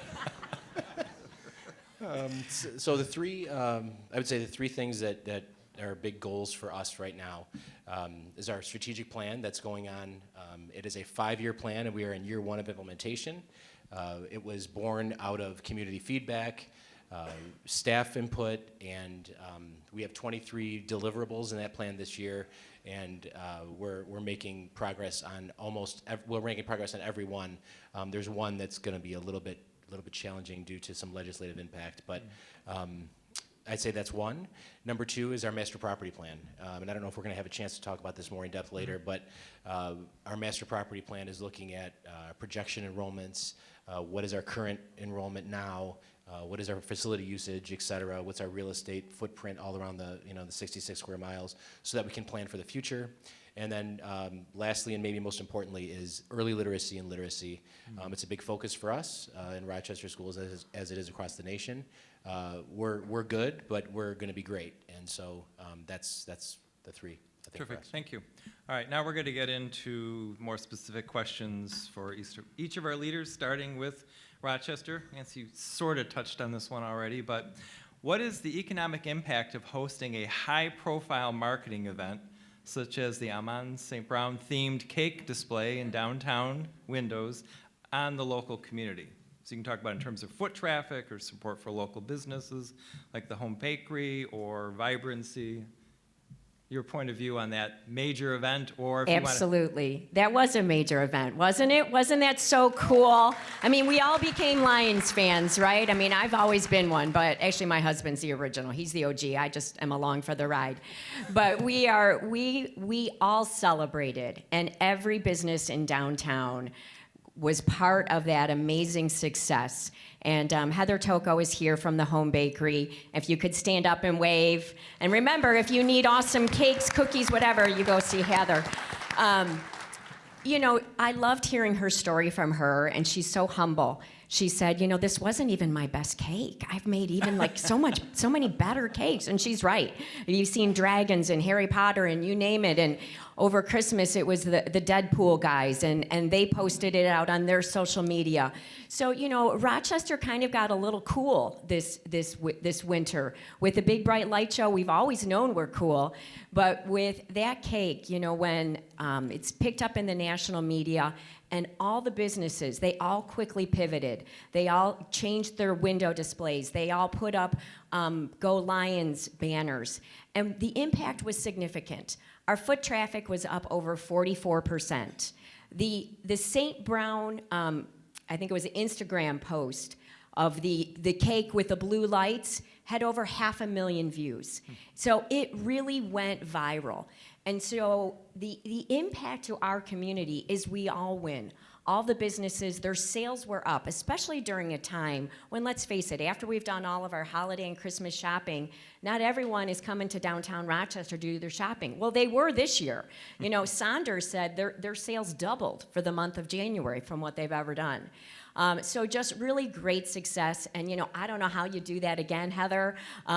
U: So the three, I would say the three things that are big goals for us right now is our strategic plan that's going on. It is a 5-year plan, and we are in year 1 of implementation. It was born out of community feedback, staff input, and we have 23 deliverables in that plan this year, and we're making progress on we're making progress on every one. There's one that's going to be a little bit challenging due to some legislative impact, but I'd say that's one. Number 2 is our master property plan, and I don't know if we're going to have a chance to talk about this more in depth later, but our master property plan is looking at projection enrollments, what is our current enrollment now, what is our facility usage, et cetera, what's our real estate footprint all around the 66 square miles, so that we can plan for the future. And then lastly, and maybe most importantly, is early literacy and literacy. It's a big focus for us in Rochester schools as it is across the nation. We're good, but we're going to be great. And so that's the three, I think.
R: Terrific, thank you. All right, now we're going to get into more specific questions for each of our leaders, starting with Rochester. Nancy, you sort of touched on this one already, but what is the economic impact of hosting a high-profile marketing event such as the Amon St. Brown themed cake display in downtown windows on the local community? So you can talk about in terms of foot traffic or support for local businesses like the home bakery or vibrancy. Your point of view on that major event, or if
N: Absolutely. That was a major event, wasn't it? Wasn't that so cool? I mean, we all became Lions fans, right? I mean, I've always been one, but actually my husband's the original. He's the OG. I just am along for the ride. But we all celebrated, and every business in downtown was part of that amazing success. And Heather Toko is here from the Home Bakery. If you could stand up and wave. And remember, if you need awesome cakes, cookies, whatever, you go see Heather. You know, I loved hearing her story from her, and she's so humble. She said, you know, this wasn't even my best cake. I've made even like so many better cakes. And she's right. You've seen dragons and Harry Potter and you name it. And over Christmas, it was the Deadpool guys, and they posted it out on their social media. So, you know, Rochester kind of got a little cool this winter. With the big bright light show, we've always known we're cool. But with that cake, you know, when it's picked up in the national media, and all the businesses, they all quickly pivoted. They all changed their window displays. They all put up Go Lions banners. And the impact was significant. Our foot traffic was up over 44%. The St. Brown, I think it was an Instagram post of the cake with the blue lights, had over 500,000 views. So it really went viral. And so the impact to our community is we all win. All the businesses, their sales were up, especially during a time when, let's face it, after we've done all of our holiday and Christmas shopping, not everyone is coming to downtown Rochester to do their shopping. Well, they were this year. You know, Saunders said their sales doubled for the month of January from what they've ever done. So just really great success, and you know, I don't know how you do that again, Heather.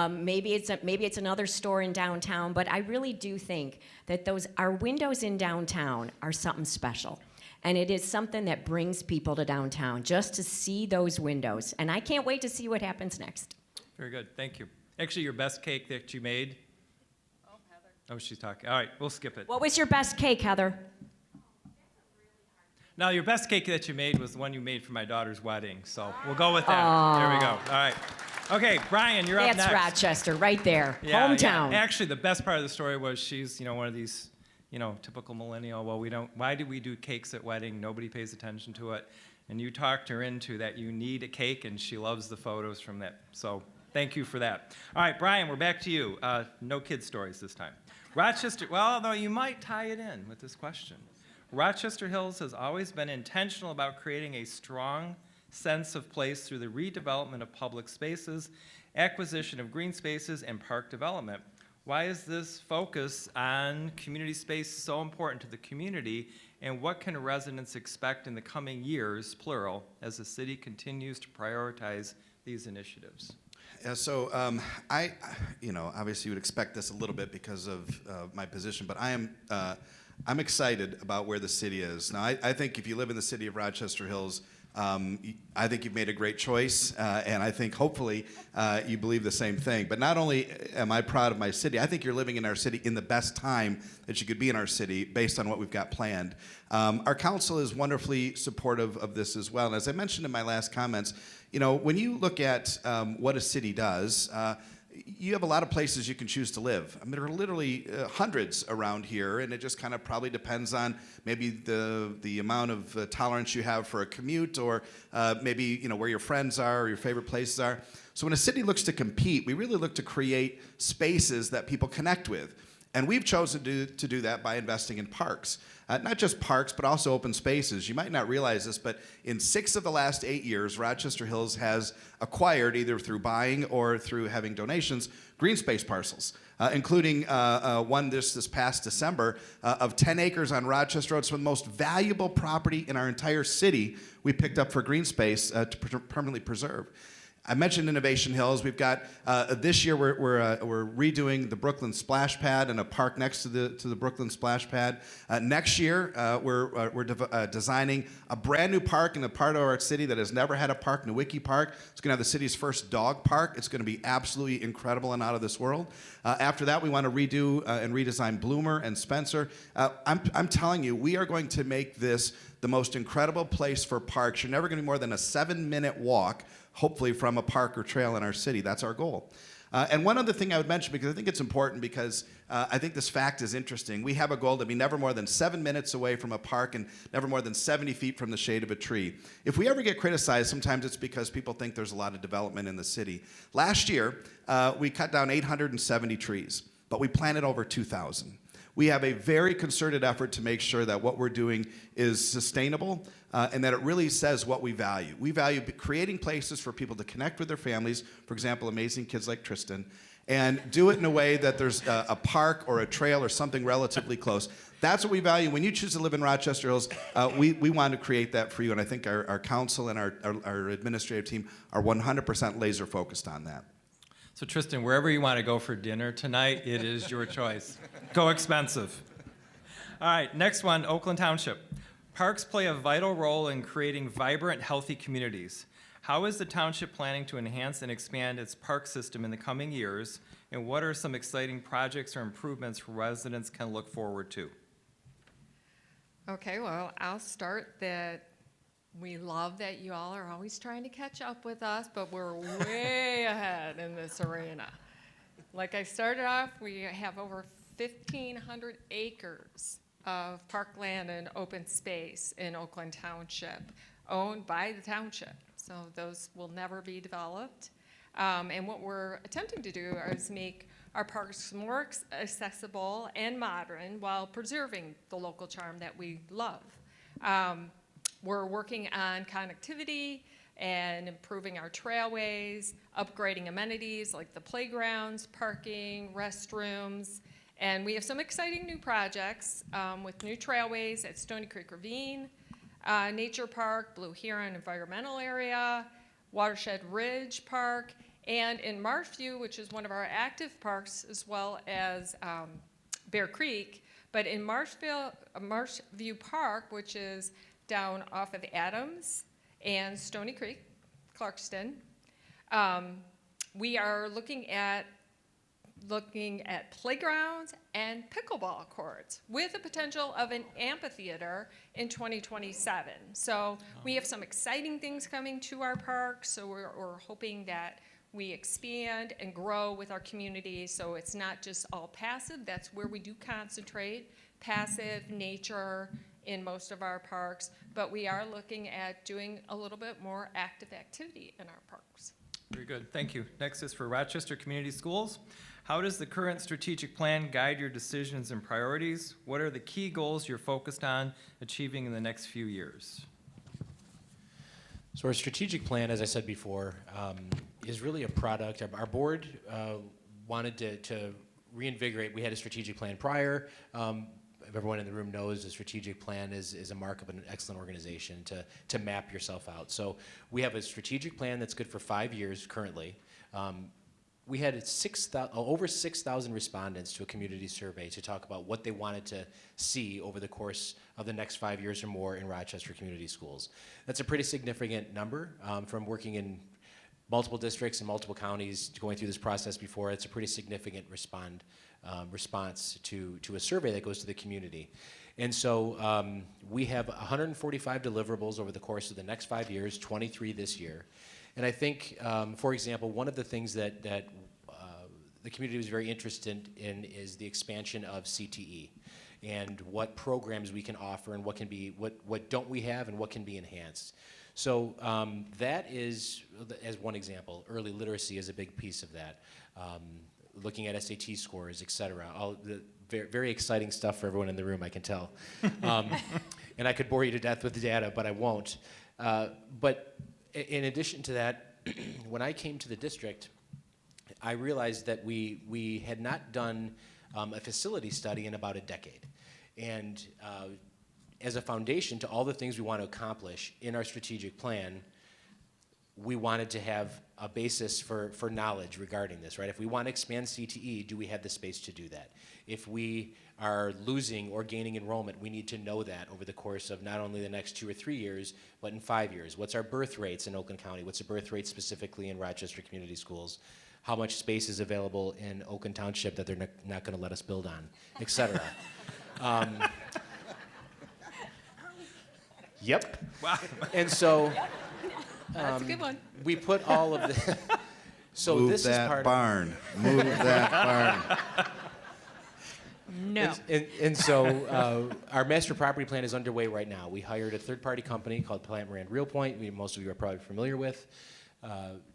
N: Maybe it's another store in downtown, but I really do think that our windows in downtown are something special. And it is something that brings people to downtown, just to see those windows. And I can't wait to see what happens next.
R: Very good, thank you. Actually, your best cake that you made? Oh, Heather. Oh, she's talking. All right, we'll skip it.
N: What was your best cake, Heather?
R: Now, your best cake that you made was the one you made for my daughter's wedding, so we'll go with that. There we go. All right. Okay, Brian, you're up next.
N: That's Rochester, right there, hometown.
R: Yeah. Actually, the best part of the story was she's, you know, one of these, you know, typical millennial. Well, why do we do cakes at wedding? Nobody pays attention to it. And you talked her into that you need a cake, and she loves the photos from that. So thank you for that. All right, Brian, we're back to you. No kid stories this time. Rochester, well, although you might tie it in with this question. Rochester Hills has always been intentional about creating a strong sense of place through the redevelopment of public spaces, acquisition of green spaces, and park development. Why is this focus on community space so important to the community, and what can residents expect in the coming years, plural, as the city continues to prioritize these initiatives?
T: Yeah, so I, obviously you would expect this a little bit because of my position, but I'm excited about where the city is. Now, I think if you live in the city of Rochester Hills, I think you've made a great choice, and I think hopefully you believe the same thing. But not only am I proud of my city, I think you're living in our city in the best time that you could be in our city based on what we've got planned. Our council is wonderfully supportive of this as well. And as I mentioned in my last comments, when you look at what a city does, you have a lot of places you can choose to live. I mean, there are literally hundreds around here, and it just kind of probably depends on maybe the amount of tolerance you have for a commute, or maybe where your friends are or your favorite places are. So when a city looks to compete, we really look to create spaces that people connect with. And we've chosen to do that by investing in parks. Not just parks, but also open spaces. You might not realize this, but in 6 of the last 8 years, Rochester Hills has acquired, either through buying or through having donations, green space parcels, including one this past December of 10 acres on Rochester Road. It's one of the most valuable property in our entire city we picked up for green space to permanently preserve. I mentioned Innovation Hills. We've got this year we're redoing the Brooklyn Splash Pad and a park next to the Brooklyn Splash Pad. Next year we're designing a brand new park in a part of our city that has never had a park, Newicki Park. It's going to have the city's first dog park. It's going to be absolutely incredible and out of this world. After that, we want to redo and redesign Bloomer and Spencer. I'm telling you, we are going to make this the most incredible place for parks. You're never going to be more than a 7-minute walk, hopefully, from a park or trail in our city. That's our goal. And one other thing I would mention, because I think it's important, because I think this fact is interesting. We have a goal to be never more than 7 minutes away from a park and never more than 70 feet from the shade of a tree. If we ever get criticized, sometimes it's because people think there's a lot of development in the city. Last year, we cut down 870 trees, but we planted over 2,000. We have a very concerted effort to make sure that what we're doing is sustainable and that it really says what we value. We value creating places for people to connect with their families, for example, amazing kids like Tristan, and do it in a way that there's a park or a trail or something relatively close. That's what we value. When you choose to live in Rochester Hills, we want to create that for you, and I think our council and our administrative team are 100% laser focused on that.
R: So Tristan, wherever you want to go for dinner tonight, it is your choice. Go expensive. All right, next one, Oakland Township. Parks play a vital role in creating vibrant, healthy communities. How is the township planning to enhance and expand its park system in the coming years, and what are some exciting projects or improvements residents can look forward to?
S: Okay, well, I'll start that. We love that you all are always trying to catch up with us, but we're way ahead in this arena. Like I started off, we have over 1,500 acres of parkland and open space in Oakland Township, owned by the township. So those will never be developed. And what we're attempting to do is make our parks more accessible and modern while preserving the local charm that we love. We're working on connectivity and improving our trailways, upgrading amenities like the playgrounds, parking, restrooms, and we have some exciting new projects with new trailways at Stony Creek Ravine, Nature Park, Blue Heron Environmental Area, Watershed Ridge Park, and in Marshview, which is one of our active parks, as well as Bear Creek, but in Marshview Park, which is down off of Adams and Stony Creek, Clarkston. We are looking at playgrounds and pickleball courts with the potential of an amphitheater in 2027. So we have some exciting things coming to our parks, so we're hoping that we expand and grow with our community, so it's not just all passive. That's where we do concentrate, passive nature in most of our parks, but we are looking at doing a little bit more active activity in our parks.
R: Very good, thank you. Next is for Rochester Community Schools. How does the current strategic plan guide your decisions and priorities? What are the key goals you're focused on achieving in the next few years?
U: So our strategic plan, as I said before, is really a product. Our board wanted to reinvigorate. We had a strategic plan prior. everyone in the room knows, a strategic plan is a mark of an excellent organization to map yourself out. So we have a strategic plan that's good for 5 years currently. We had over 6,000 respondents to a community survey to talk about what they wanted to see over the course of the next 5 years or more in Rochester Community Schools. That's a pretty significant number from working in multiple districts and multiple counties going through this process before. It's a pretty significant response to a survey that goes to the community. And so we have 145 deliverables over the course of the next 5 years, 23 this year. And I think, for example, one of the things that the community was very interested in is the expansion of CTE and what programs we can offer and what don't we have and what can be enhanced. So that is, as one example, early literacy is a big piece of that. Looking at SAT scores, et cetera. All the very exciting stuff for everyone in the room, I can tell. And I could bore you to death with the data, but I won't. But in addition to that, when I came to the district, I realized that we had not done a facility study in about a decade. And as a foundation to all the things we want to accomplish in our strategic plan, we wanted to have a basis for knowledge regarding this, right? If we want to expand CTE, do we have the space to do that? If we are losing or gaining enrollment, we need to know that over the course of not only the next 2 or 3 years, but in 5 years. What's our birth rates in Oakland County? What's the birth rate specifically in Rochester Community Schools? How much space is available in Oakland Township that they're not going to let us build on, et cetera. Yep.
R: Wow.
U: And so
S: That's a good one.
U: we put all of the. So
T: Move
U: this
T: that
U: is part
T: barn. Move that barn.
S: No.
U: And so our master property plan is underway right now. We hired a third-party company called Plant Moran Real Point, most of you are probably familiar with,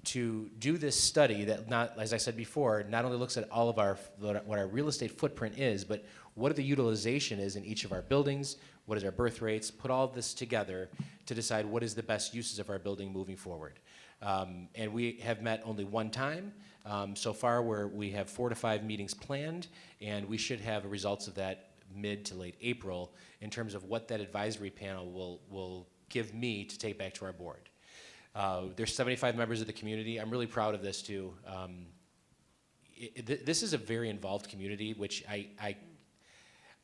U: to do this study that, as I said before, not only looks at all of what our real estate footprint is, but what the utilization is in each of our buildings, what is our birth rates, put all of this together to decide what is the best uses of our building moving forward. And we have met only one time so far, where we have 4 to 5 meetings planned, and we should have results of that mid to late April in terms of what that advisory panel will give me to take back to our board. There's 75 members of the community. I'm really proud of this too. This is a very involved community, which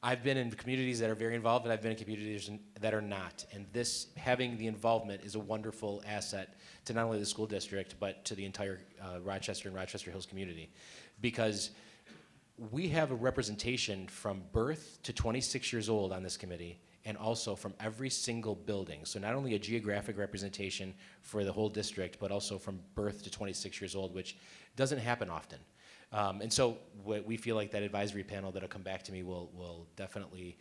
U: I've been in communities that are very involved, and I've been in communities that are not. And this, having the involvement, is a wonderful asset to not only the school district, but to the entire Rochester and Rochester Hills community. Because we have a representation from birth to 26 years old on this committee, and also from every single building. So not only a geographic representation for the whole district, but also from birth to 26 years old, which doesn't happen often. And so we feel like that advisory panel that'll come back to me will definitely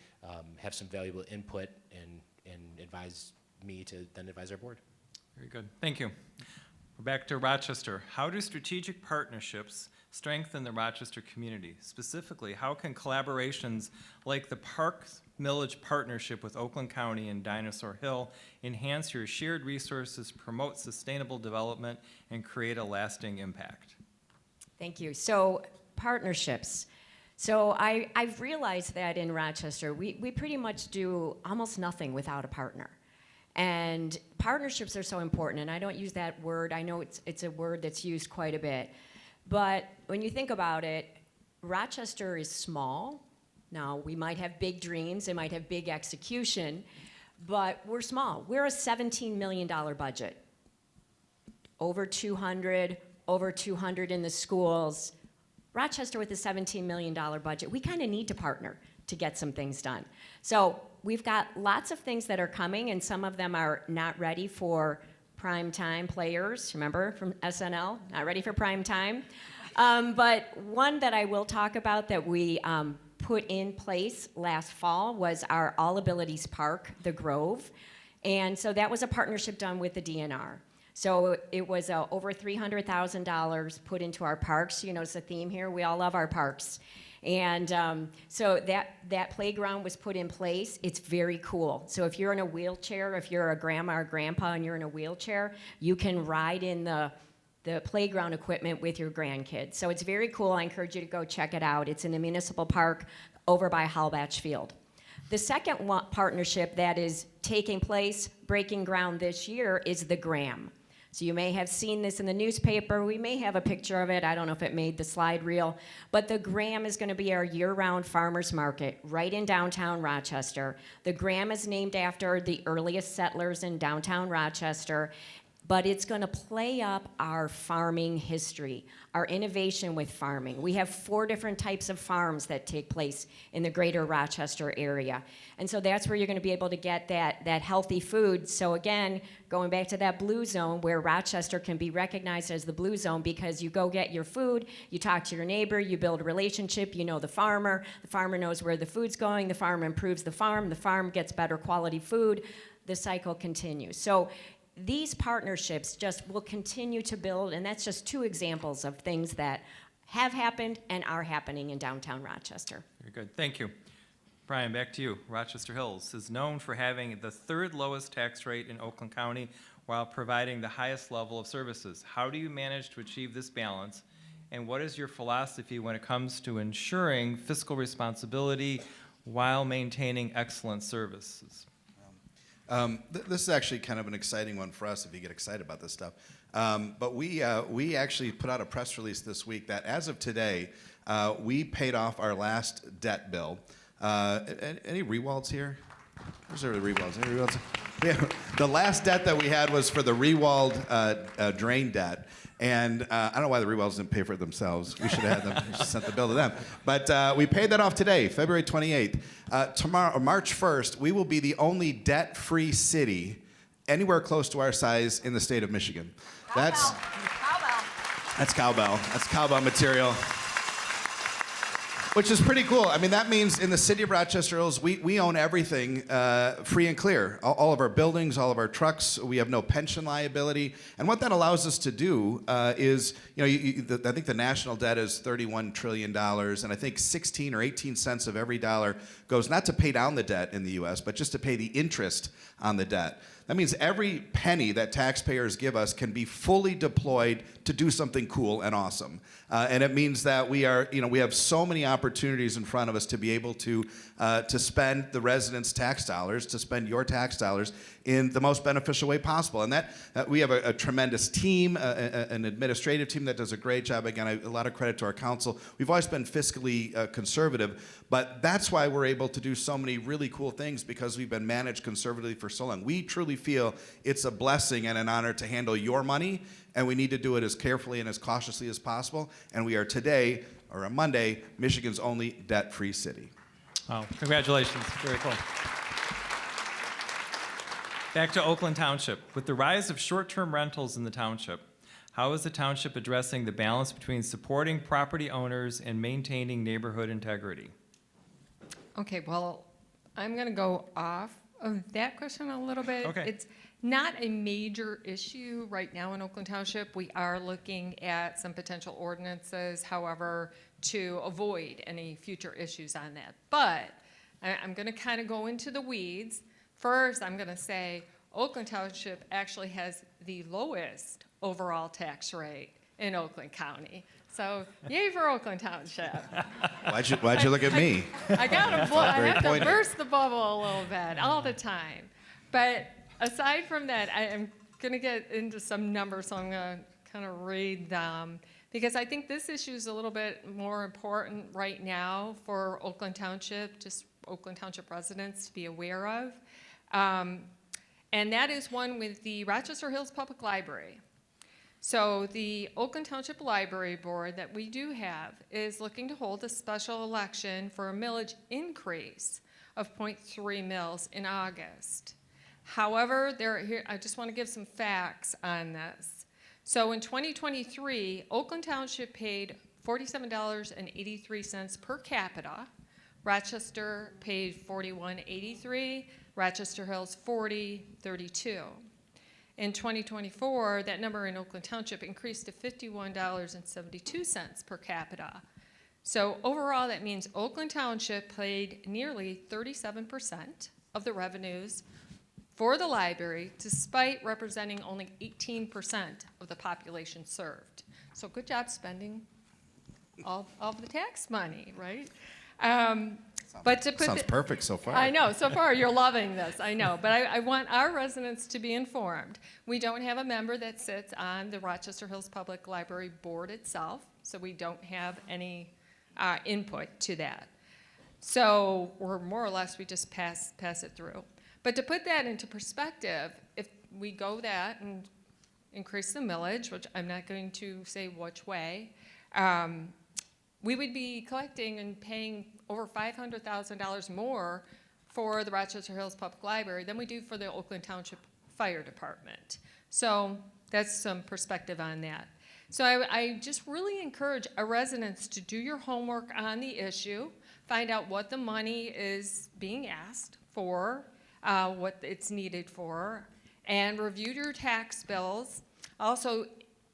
U: have some valuable input and advise me to then advise our board.
R: Very good. Thank you. We're back to Rochester. How do strategic partnerships strengthen the Rochester community? Specifically, how can collaborations like the Parks Millage Partnership with Oakland County and Dinosaur Hill enhance your shared resources, promote sustainable development, and create a lasting impact?
N: Thank you. So partnerships. So I've realized that in Rochester, we pretty much do almost nothing without a partner. And partnerships are so important, and I don't use that word. I know it's a word that's used quite a bit. But when you think about it, Rochester is small. Now, we might have big dreams, it might have big execution, but we're small. We're a $17 million budget. Over 200 in the schools. Rochester with a $17 million budget, we kind of need to partner to get some things done. So we've got lots of things that are coming, and some of them are not ready for prime time players. Remember from SNL, not ready for prime time. But one that I will talk about that we put in place last fall was our All Abilities Park, the Grove. And so that was a partnership done with the DNR. So it was over $300,000 put into our parks. You notice the theme here, we all love our parks. And so that playground was put in place. It's very cool. So if you're in a wheelchair, if you're a grandma or grandpa and you're in a wheelchair, you can ride in the playground equipment with your grandkids. So it's very cool. I encourage you to go check it out. It's in the municipal park over by Halbach Field. The second partnership that is taking place, breaking ground this year, is the GRAM. So you may have seen this in the newspaper. We may have a picture of it. I don't know if it made the slide reel. But the GRAM is going to be our year-round farmers market right in downtown Rochester. The GRAM is named after the earliest settlers in downtown Rochester. But it's going to play up our farming history, our innovation with farming. We have 4 different types of farms that take place in the greater Rochester area. And so that's where you're going to be able to get that healthy food. So again, going back to that blue zone where Rochester can be recognized as the blue zone because you go get your food, you talk to your neighbor, you build a relationship, you know the farmer knows where the food's going, the farmer improves the farm gets better quality food, the cycle continues. So these partnerships just will continue to build, and that's just 2 examples of things that have happened and are happening in downtown Rochester.
R: Very good. Thank you. Brian, back to you. Rochester Hills is known for having the 3rd lowest tax rate in Oakland County while providing the highest level of services. How do you manage to achieve this balance, and what is your philosophy when it comes to ensuring fiscal responsibility while maintaining excellent services?
T: This is actually kind of an exciting one for us if you get excited about this stuff. But we actually put out a press release this week that as of today, we paid off our last debt bill. Any Rewalds here? Where's the Rewalds? Any Rewalds? Yeah, the last debt that we had was for the Rewald drain debt. And I don't know why the Rewalds didn't pay for it themselves. We should have had them sent the bill to them. But we paid that off today, February 28th. Tomorrow, March 1st, we will be the only debt-free city anywhere close to our size in the state of Michigan. That's cowbell. That's cowbell material. Which is pretty cool. I mean, that means in the city of Rochester Hills, we own everything free and clear. All of our buildings, all of our trucks, we have no pension liability. And what that allows us to do is, I think the national debt is $31 trillion, and I think 16 or 18 cents of every dollar goes not to pay down the debt in the U.S., but just to pay the interest on the debt. That means every penny that taxpayers give us can be fully deployed to do something cool and awesome. And it means that we have so many opportunities in front of us to be able to spend the residents' tax dollars, to spend your tax dollars in the most beneficial way possible. And that we have a tremendous team, an administrative team that does a great job. Again, a lot of credit to our council. We've always been fiscally conservative, but that's why we're able to do so many really cool things, because we've been managed conservatively for so long. We truly feel it's a blessing and an honor to handle your money, and we need to do it as carefully and as cautiously as possible. And we are today, or on Monday, Michigan's only debt-free city.
R: Wow, congratulations. Very cool. Back to Oakland Township. With the rise of short-term rentals in the township, how is the township addressing the balance between supporting property owners and maintaining neighborhood integrity?
S: Okay, well, I'm going to go off of that question a little bit.
R: Okay.
S: It's not a major issue right now in Oakland Township. We are looking at some potential ordinances, however, to avoid any future issues on that. But I'm going to kind of go into the weeds. First, I'm going to say Oakland Township actually has the lowest overall tax rate in Oakland County. So, yay for Oakland Township.
T: Why'd you look at me?
S: I have to burst the bubble a little bit all the time. But aside from that, I am going to get into some numbers, so I'm going to kind of read them, because I think this issue is a little bit more important right now for Oakland Township, just Oakland Township residents to be aware of. And that is one with the Rochester Hills Public Library. So the Oakland Township Library Board that we do have is looking to hold a special election for a millage increase of 0.3 mils in August. However, I just want to give some facts on this. So in 2023, Oakland Township paid $47.83 per capita. Rochester paid $41.83. Rochester Hills $40.32. In 2024, that number in Oakland Township increased to $51.72 per capita. So overall, that means Oakland Township paid nearly 37% of the revenues for the library, despite representing only 18% of the population served. So good job spending all of the tax money, right?
T: Sounds
S: But to put
T: Sounds perfect so far.
S: I know, so far you're loving this, I know. But I want our residents to be informed. We don't have a member that sits on the Rochester Hills Public Library Board itself, so we don't have any input to that. So, or more or less, we just pass it through. But to put that into perspective, if we go that and increase the millage, which I'm not going to say which way, we would be collecting and paying over $500,000 more for the Rochester Hills Public Library than we do for the Oakland Township Fire Department. So that's some perspective on that. So I just really encourage our residents to do your homework on the issue, find out what the money is being asked for, what it's needed for, and review your tax bills. Also,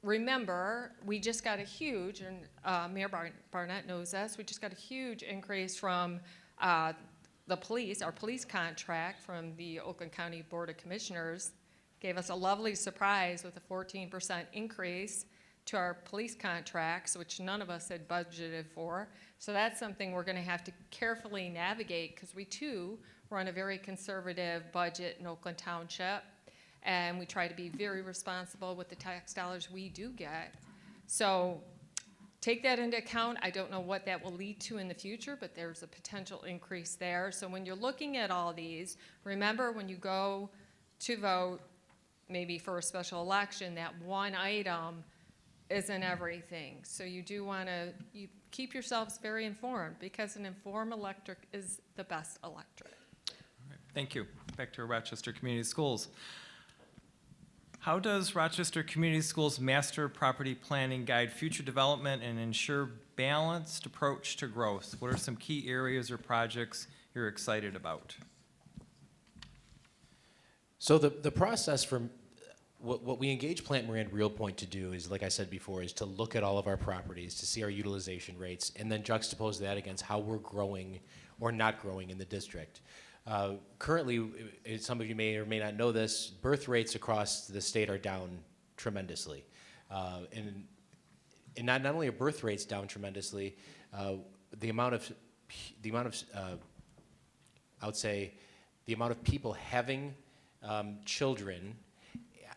S: remember, we just got a huge, and Mayor Barnett knows this, we just got a huge increase from the police, our police contract from the Oakland County Board of Commissioners. Gave us a lovely surprise with a 14% increase to our police contracts, which none of us had budgeted for. So that's something we're going to have to carefully navigate, because we too run a very conservative budget in Oakland Township, and we try to be very responsible with the tax dollars we do get. So take that into account. I don't know what that will lead to in the future, but there's a potential increase there. So when you're looking at all these, remember when you go to vote, maybe for a special election, that one item isn't everything. So you do want to keep yourselves very informed, because an informed electorate is the best electorate.
R: All right, thank you. Back to Rochester Community Schools. How does Rochester Community Schools master property planning guide future development and ensure balanced approach to growth? What are some key areas or projects you're excited about?
U: So the process from what we engage Plant Moran Real Point to do is, like I said before, is to look at all of our properties, to see our utilization rates, and then juxtapose that against how we're growing or not growing in the district. Currently, some of you may or may not know this, birth rates across the state are down tremendously. And not only are birth rates down tremendously, the amount of I would say the amount of people having children,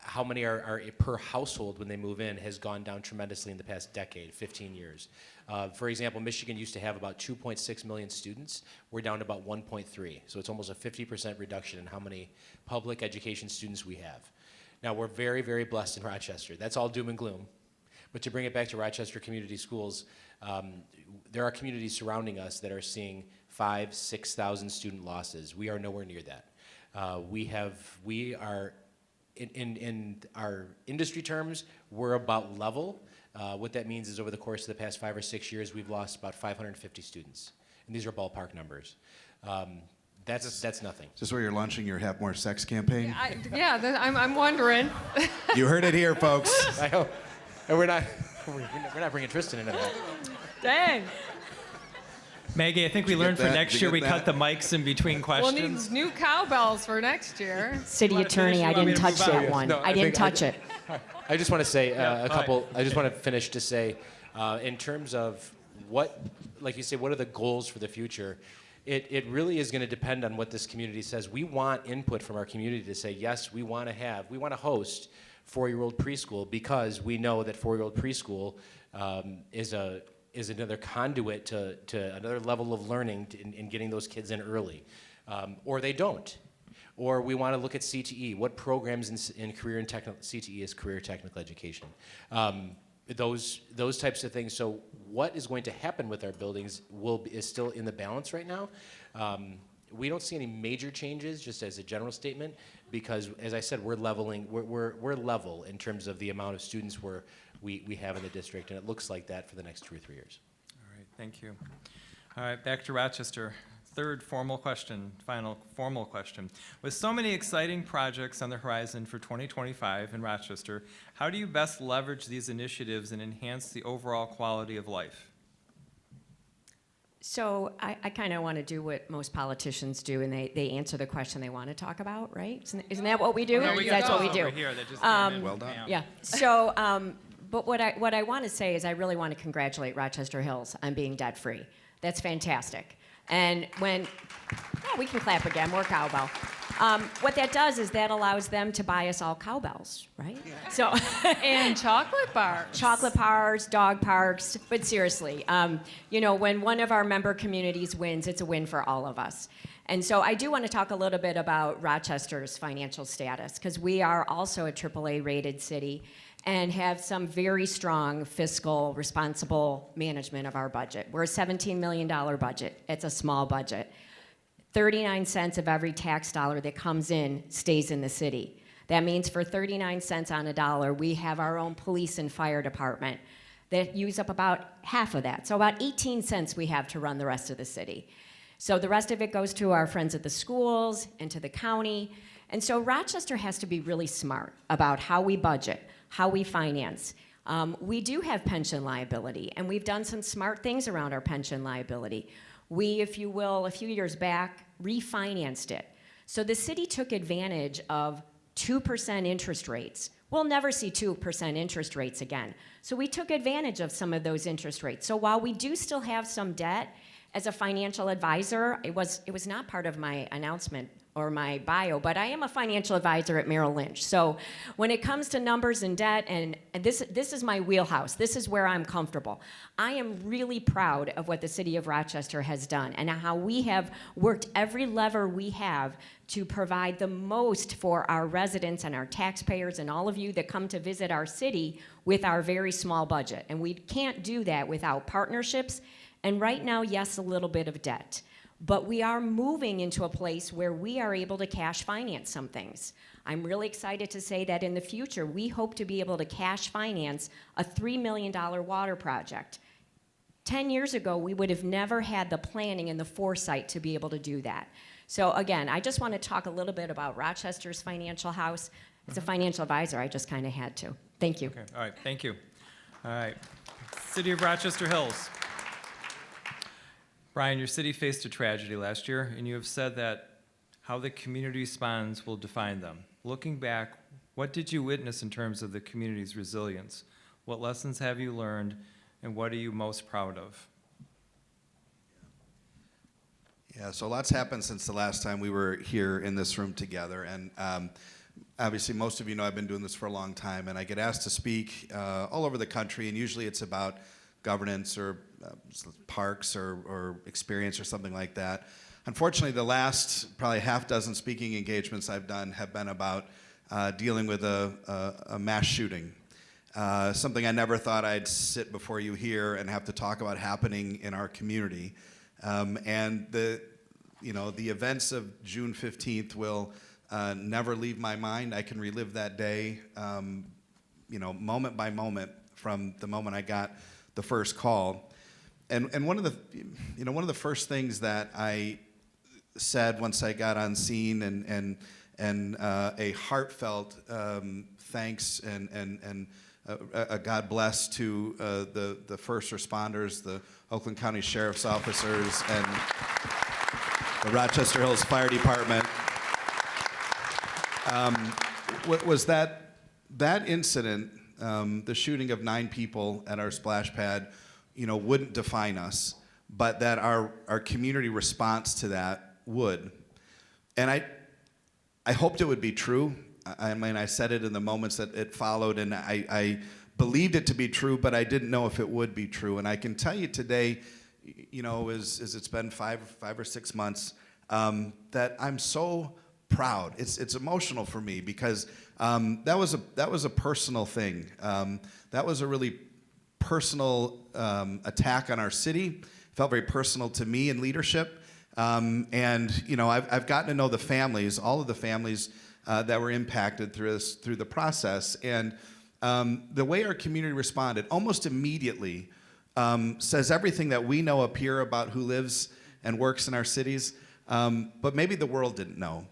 U: how many are per household when they move in, has gone down tremendously in the past decade, 15 years. For example, Michigan used to have about 2.6 million students. We're down to about 1.3. So it's almost a 50% reduction in how many public education students we have. Now, we're very, very blessed in Rochester. That's all doom and gloom. But to bring it back to Rochester Community Schools, there are communities surrounding us that are seeing 5,000, 6,000 student losses. We are nowhere near that. We are, in our industry terms, we're about level. What that means is over the course of the past 5 or 6 years, we've lost about 550 students. And these are ballpark numbers. That's nothing.
T: Is this where you're launching your Have More Sex campaign?
S: I'm wondering.
T: You heard it here, folks.
U: I hope. And we're not bringing Tristan into that.
S: Dang.
R: Maggie, I think we learned for next year we cut the mics in between questions.
S: We'll need new cowbells for next year.
N: City attorney, I didn't touch that one. I didn't touch it.
U: I just want to say a couple. I just want to finish to say, in terms of what, like you say, what are the goals for the future? It really is going to depend on what this community says. We want input from our community to say, yes, we want to host 4-year-old preschool, because we know that 4-year-old preschool is another conduit to another level of learning in getting those kids in early, or they don't. Or we want to look at CTE. What programs in career and technical, CTE is career technical education. Those types of things. So what is going to happen with our buildings is still in the balance right now. We don't see any major changes, just as a general statement, because as I said, we're leveling. We're level in terms of the amount of students we have in the district, and it looks like that for the next 2 or 3 years.
R: All right, thank you. All right, back to Rochester. Third formal question, final formal question. With so many exciting projects on the horizon for 2025 in Rochester, how do you best leverage these initiatives and enhance the overall quality of life?
N: So I kind of want to do what most politicians do, and they answer the question they want to talk about, right? Isn't that what we do?
R: No,
N: That's what we do.
R: over here that just came in.
T: Well done.
N: Yeah. So, but what I want to say is I really want to congratulate Rochester Hills on being debt-free. That's fantastic. And we can clap again, more cowbell. What that does is that allows them to buy us all cowbells, right? So
S: and chocolate bars.
N: Chocolate bars, dog parks. But seriously, when one of our member communities wins, it's a win for all of us. And so I do want to talk a little bit about Rochester's financial status, because we are also a AAA rated city and have some very strong fiscal responsible management of our budget. We're a $17 million budget. It's a small budget. 39 cents of every tax dollar that comes in stays in the city. That means for 39 cents on a dollar, we have our own police and fire department that use up about half of that. So about 18 cents we have to run the rest of the city. So the rest of it goes to our friends at the schools and to the county. And so Rochester has to be really smart about how we budget, how we finance. We do have pension liability, and we've done some smart things around our pension liability. We, if you will, a few years back, refinanced it. So the city took advantage of 2% interest rates. We'll never see 2% interest rates again. So we took advantage of some of those interest rates. So while we do still have some debt, as a financial advisor, it was not part of my announcement or my bio, but I am a financial advisor at Merrill Lynch. So when it comes to numbers and debt, and this is my wheelhouse, this is where I'm comfortable. I am really proud of what the city of Rochester has done and how we have worked every lever we have to provide the most for our residents and our taxpayers and all of you that come to visit our city with our very small budget. And we can't do that without partnerships, and right now, yes, a little bit of debt. But we are moving into a place where we are able to cash finance some things. I'm really excited to say that in the future, we hope to be able to cash finance a $3 million water project. 10 years ago, we would have never had the planning and the foresight to be able to do that. So again, I just want to talk a little bit about Rochester's financial house. As a financial advisor, I just kind of had to. Thank you.
R: Okay. All right, thank you. All right, City of Rochester Hills. Brian, your city faced a tragedy last year, and you have said that how the community responds will define them. Looking back, what did you witness in terms of the community's resilience? What lessons have you learned, and what are you most proud of?
T: Yeah, so lots happened since the last time we were here in this room together, and obviously most of you know I've been doing this for a long time, and I get asked to speak all over the country, and usually it's about governance or parks or experience or something like that. Unfortunately, the last probably half dozen speaking engagements I've done have been about dealing with a mass shooting. Something I never thought I'd sit before you here and have to talk about happening in our community. And the events of June 15th will never leave my mind. I can relive that day, moment by moment from the moment I got the first call. And one of the first things that I said once I got on scene and a heartfelt thanks and a God bless to the first responders, the Oakland County Sheriff's officers, and the Rochester Hills Fire Department, was that incident, the shooting of 9 people at our splash pad, wouldn't define us, but that our community response to that would. And I hoped it would be true. I mean, I said it in the moments that it followed, and I believed it to be true, but I didn't know if it would be true. And I can tell you today, as it's been five or 6 months, that I'm so proud. It's emotional for me because that was a personal thing. That was a really personal attack on our city. It felt very personal to me in leadership. And I've gotten to know the families, all of the families that were impacted through the process. And the way our community responded almost immediately says everything that we know up here about who lives and works in our cities, but maybe the world didn't know.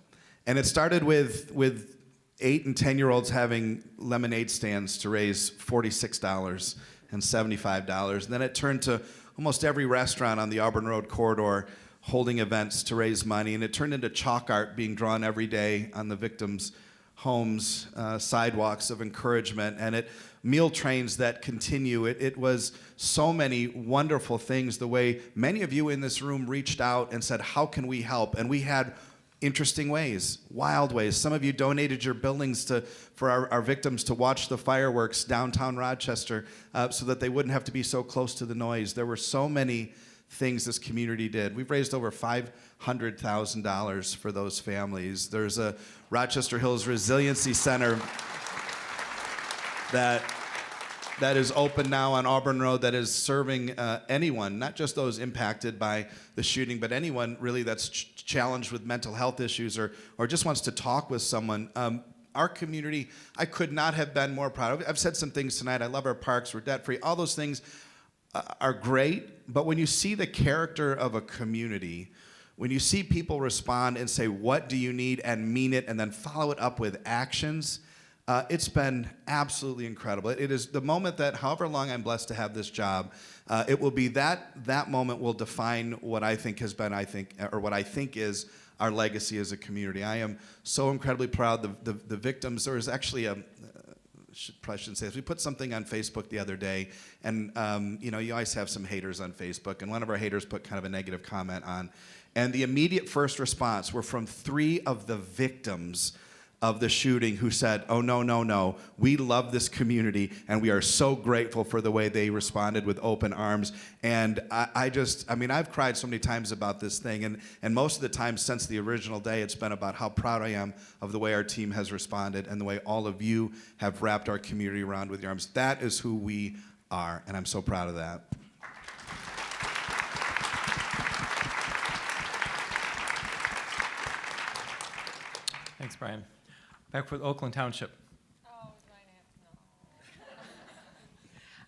T: And it started with 8 and 10-year-olds having lemonade stands to raise $46 and $75. And then it turned to almost every restaurant on the Auburn Road corridor holding events to raise money. And it turned into chalk art being drawn every day on the victims' homes, sidewalks of encouragement. And it meal trains that continue. It was so many wonderful things, the way many of you in this room reached out and said, how can we help? And we had interesting ways, wild ways. Some of you donated your buildings for our victims to watch the fireworks downtown Rochester so that they wouldn't have to be so close to the noise. There were so many things this community did. We've raised over $500,000 for those families. There's a Rochester Hills Resiliency Center that is open now on Auburn Road, that is serving anyone, not just those impacted by the shooting, but anyone really that's challenged with mental health issues or just wants to talk with someone. Our community, I could not have been more proud of. I've said some things tonight. I love our parks. We're debt-free. All those things are great, but when you see the character of a community, when you see people respond and say, what do you need, and mean it, and then follow it up with actions, it's been absolutely incredible. It is the moment that, however long I'm blessed to have this job, it will be that moment will define what I think has been, or what I think is our legacy as a community. I am so incredibly proud. The victims, there was actually probably shouldn't say this. We put something on Facebook the other day, and you always have some haters on Facebook, and one of our haters put kind of a negative comment on, and the immediate first response were from 3 of the victims of the shooting who said, oh, no, we love this community, and we are so grateful for the way they responded with open arms. And I've cried so many times about this thing, and most of the time since the original day, it's been about how proud I am of the way our team has responded and the way all of you have wrapped our community around with your arms. That is who we are, and I'm so proud of that.
R: Thanks, Brian. Back with Oakland Township.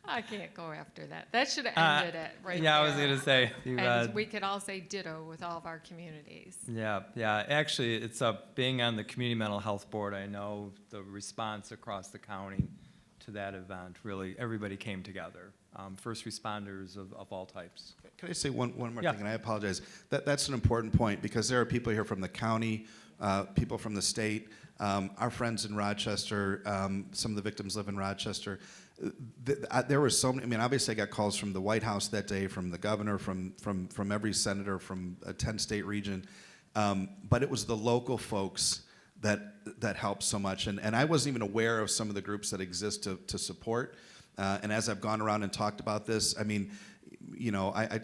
S: I can't go after that. That should have ended it right there.
R: Yeah, I was going to say.
S: And we could all say ditto with all of our communities.
R: Yeah. Actually, it's being on the Community Mental Health Board, I know the response across the county to that event, really, everybody came together. First responders of all types.
T: Can I say one more thing, and I apologize. That's an important point, because there are people here from the county, people from the state, our friends in Rochester, some of the victims live in Rochester. There were so many, obviously I got calls from the White House that day, from the governor, from every senator, from a 10-state region, but it was the local folks that helped so much, and I wasn't even aware of some of the groups that exist to support, and as I've gone around and talked about this, I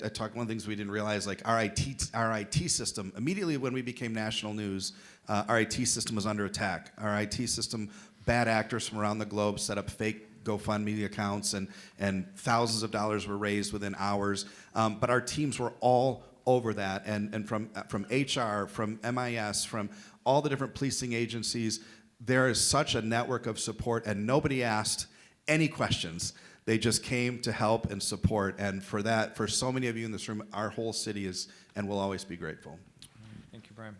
T: talked, one of the things we didn't realize, like our IT system, immediately when we became national news, our IT system was under attack. Our IT system, bad actors from around the globe set up fake GoFundMe accounts, and thousands of dollars were raised within hours. But our teams were all over that, and from HR, from MIS, from all the different policing agencies, there is such a network of support, and nobody asked any questions. They just came to help and support, and for that, for so many of you in this room, our whole city is and will always be grateful.
R: Thank you, Brian.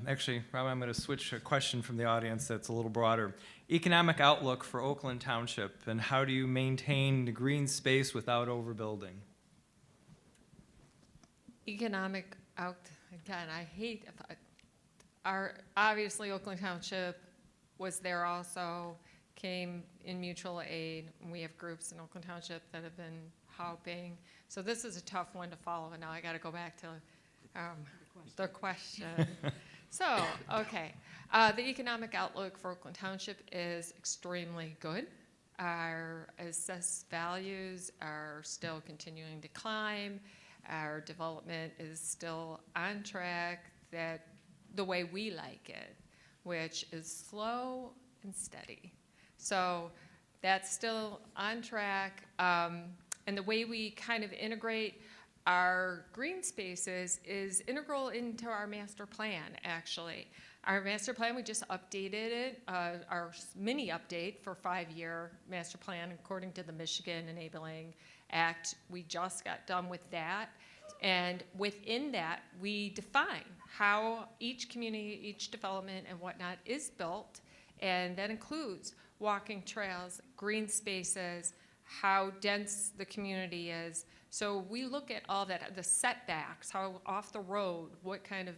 R: Actually, Rob, I'm going to switch a question from the audience that's a little broader. Economic outlook for Oakland Township, and how do you maintain the green space without overbuilding?
S: Economic again, I hate, obviously Oakland Township was there also, came in mutual aid. We have groups in Oakland Township that have been helping. So this is a tough one to follow, and now I got to go back to the question. So, okay. The economic outlook for Oakland Township is extremely good. Our assessed values are still continuing to climb. Our development is still on track, that the way we like it, which is slow and steady. So that's still on track. And the way we kind of integrate our green spaces is integral into our master plan, actually. Our master plan, we just updated it, our mini update for 5-year master plan according to the Michigan Enabling Act. We just got done with that. And within that, we define how each community, each development and whatnot is built. And that includes walking trails, green spaces, how dense the community is. So we look at all that, the setbacks, how off the road, what kind of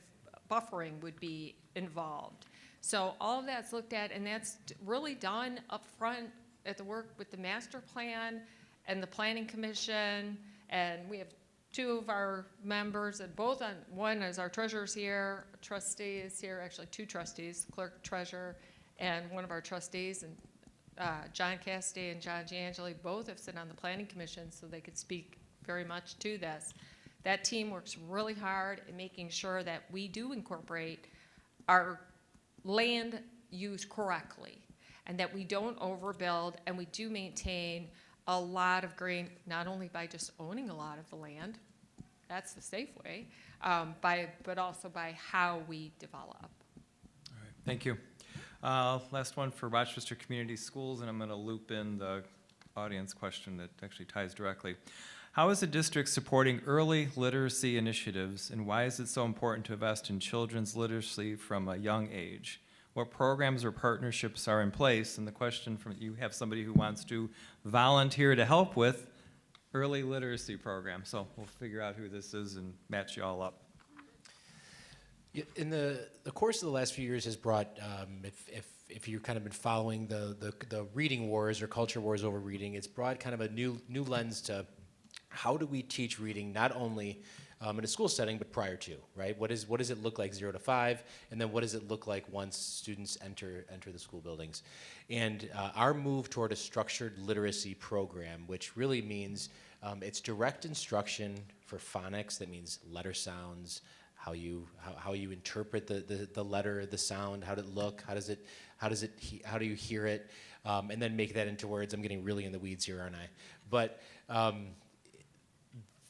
S: buffering would be involved. So all of that's looked at, and that's really done up front at the work with the master plan and the planning commission, and we have two of our members, and one is our treasurer's here, trustee is here, actually two trustees, clerk, treasurer, and one of our trustees, and John Cassidy and John Giangeli both have sit on the planning commission, so they could speak very much to this. That team works really hard in making sure that we do incorporate our land use correctly, and that we don't overbuild, and we do maintain a lot of green, not only by just owning a lot of the land, that's the safe way, but also by how we develop.
R: All right, thank you. Last one for Rochester Community Schools, and I'm going to loop in the audience question that actually ties directly. How is the district supporting early literacy initiatives, and why is it so important to invest in children's literacy from a young age? What programs or partnerships are in place? And the question from you have somebody who wants to volunteer to help with early literacy program. So we'll figure out who this is and match you all up.
U: In the course of the last few years has brought, if you've kind of been following the reading wars or culture wars over reading, it's brought kind of a new lens to how do we teach reading not only in a school setting, but prior to, right? What does it look like 0 to 5, and then what does it look like once students enter the school buildings? And our move toward a structured literacy program, which really means it's direct instruction for phonics. That means letter sounds, how you interpret the letter, the sound, how did it look, how do you hear it, and then make that into words. I'm getting really in the weeds here, aren't I? But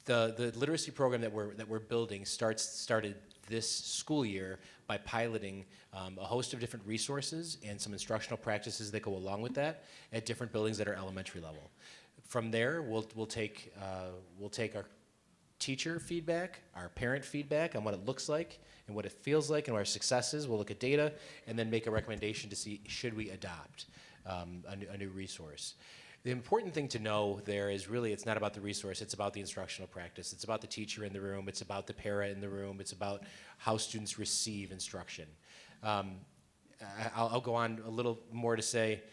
U: the literacy program that we're building started this school year by piloting a host of different resources and some instructional practices that go along with that at different buildings that are elementary level. From there, we'll take our teacher feedback, our parent feedback on what it looks like and what it feels like and our successes. We'll look at data and then make a recommendation to see should we adopt a new resource. The important thing to know there is really it's not about the resource, it's about the instructional practice. It's about the teacher in the room, it's about the para in the room, it's about how students receive instruction. I'll go on a little more to say,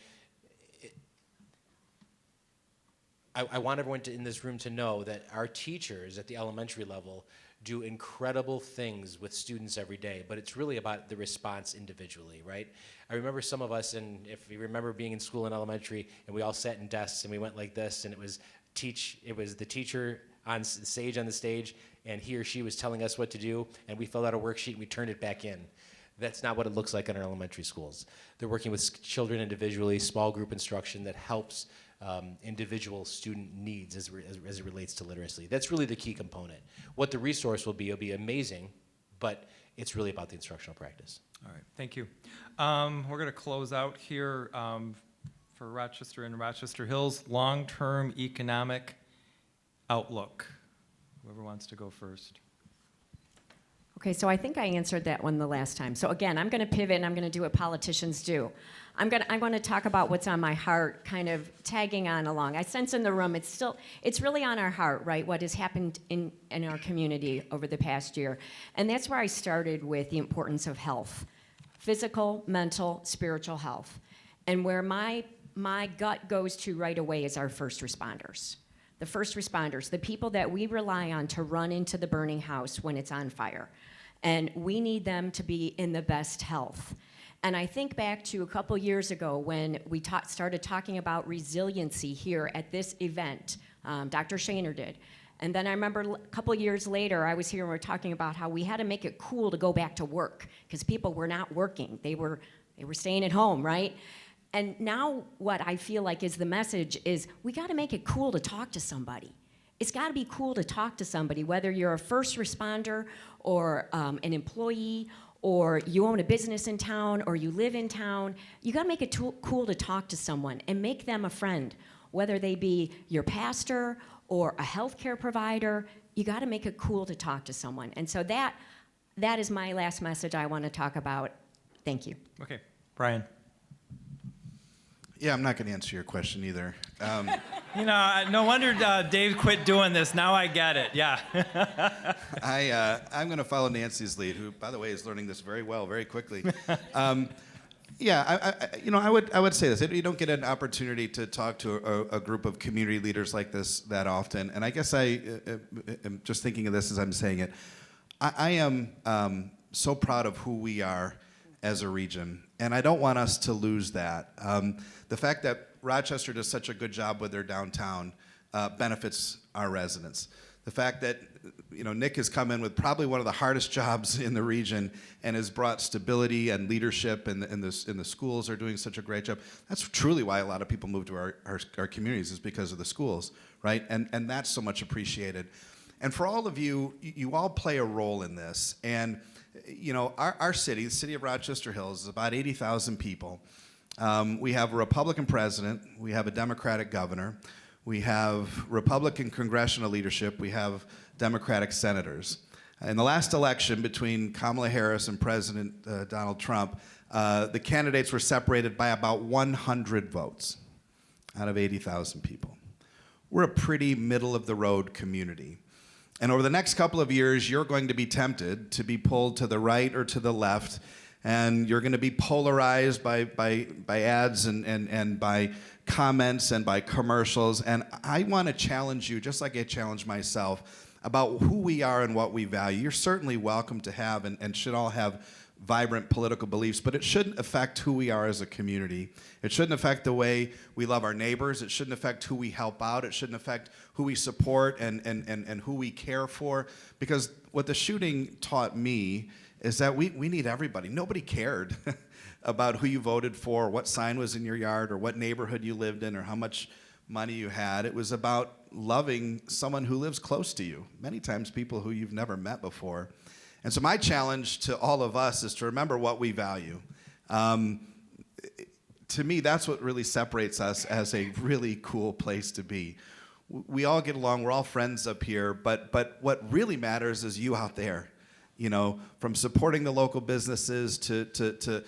U: I want everyone in this room to know that our teachers at the elementary level do incredible things with students every day, but it's really about the response individually, right? I remember some of us, and if you remember being in school in elementary, and we all sat in desks and we went like this, and it was the teacher on the stage, and he or she was telling us what to do, and we filled out a worksheet and we turned it back in. That's not what it looks like in our elementary schools. They're working with children individually, small group instruction that helps individual student needs as it relates to literacy. That's really the key component. What the resource will be amazing, but it's really about the instructional practice.
R: All right, thank you. We're going to close out here for Rochester and Rochester Hills, long-term economic outlook. Whoever wants to go first.
N: Okay, so I think I answered that one the last time. So again, I'm going to pivot and I'm going to do what politicians do. I'm going to talk about what's on my heart, kind of tagging on along. I sense in the room it's really on our heart, right? What has happened in our community over the past year, and that's where I started with the importance of health, physical, mental, spiritual health, and where my gut goes to right away is our first responders. The first responders, the people that we rely on to run into the burning house when it's on fire. And we need them to be in the best health. And I think back to a couple years ago when we started talking about resiliency here at this event. Dr. Shaner did. And then I remember a couple years later, I was here and we were talking about how we had to make it cool to go back to work because people were not working. They were staying at home, right? And now what I feel like is the message is we got to make it cool to talk to somebody. It's got to be cool to talk to somebody, whether you're a first responder or an employee or you own a business in town or you live in town. You got to make it cool to talk to someone and make them a friend, whether they be your pastor or a healthcare provider. You got to make it cool to talk to someone. And so that is my last message I want to talk about. Thank you.
R: Okay, Brian.
T: Yeah, I'm not going to answer your question either.
R: You know, no wonder Dave quit doing this. Now I get it. Yeah. I'm
T: going to follow Nancy's lead, who, by the way, is learning this very well, very quickly. Yeah, I would say this. You don't get an opportunity to talk to a group of community leaders like this that often. And I guess I am just thinking of this as I'm saying it. I am so proud of who we are as a region, and I don't want us to lose that. The fact that Rochester does such a good job with their downtown benefits our residents. The fact that Nick has come in with probably one of the hardest jobs in the region and has brought stability and leadership, and the schools are doing such a great job. That's truly why a lot of people move to our communities, is because of the schools, right? And that's so much appreciated. And for all of you, you all play a role in this. And our city, the city of Rochester Hills, is about 80,000 people. We have a Republican president. We have a Democratic governor. We have Republican congressional leadership. We have Democratic senators. In the last election between Kamala Harris and President Donald Trump, the candidates were separated by about 100 votes out of 80,000 people. We're a pretty middle-of-the-road community. And over the next couple of years, you're going to be tempted to be pulled to the right or to the left, and you're going to be polarized by ads and by comments and by commercials. And I want to challenge you, just like I challenge myself, about who we are and what we value. You're certainly welcome to have and should all have vibrant political beliefs, but it shouldn't affect who we are as a community. It shouldn't affect the way we love our neighbors. It shouldn't affect who we help out. It shouldn't affect who we support and who we care for. Because what the shooting taught me is that we need everybody. Nobody cared about who you voted for, or what sign was in your yard, or what neighborhood you lived in, or how much money you had. It was about loving someone who lives close to you, many times people who you've never met before. And so my challenge to all of us is to remember what we value. To me, that's what really separates us as a really cool place to be. We all get along, we're all friends up here, but what really matters is you out there. From supporting the local businesses to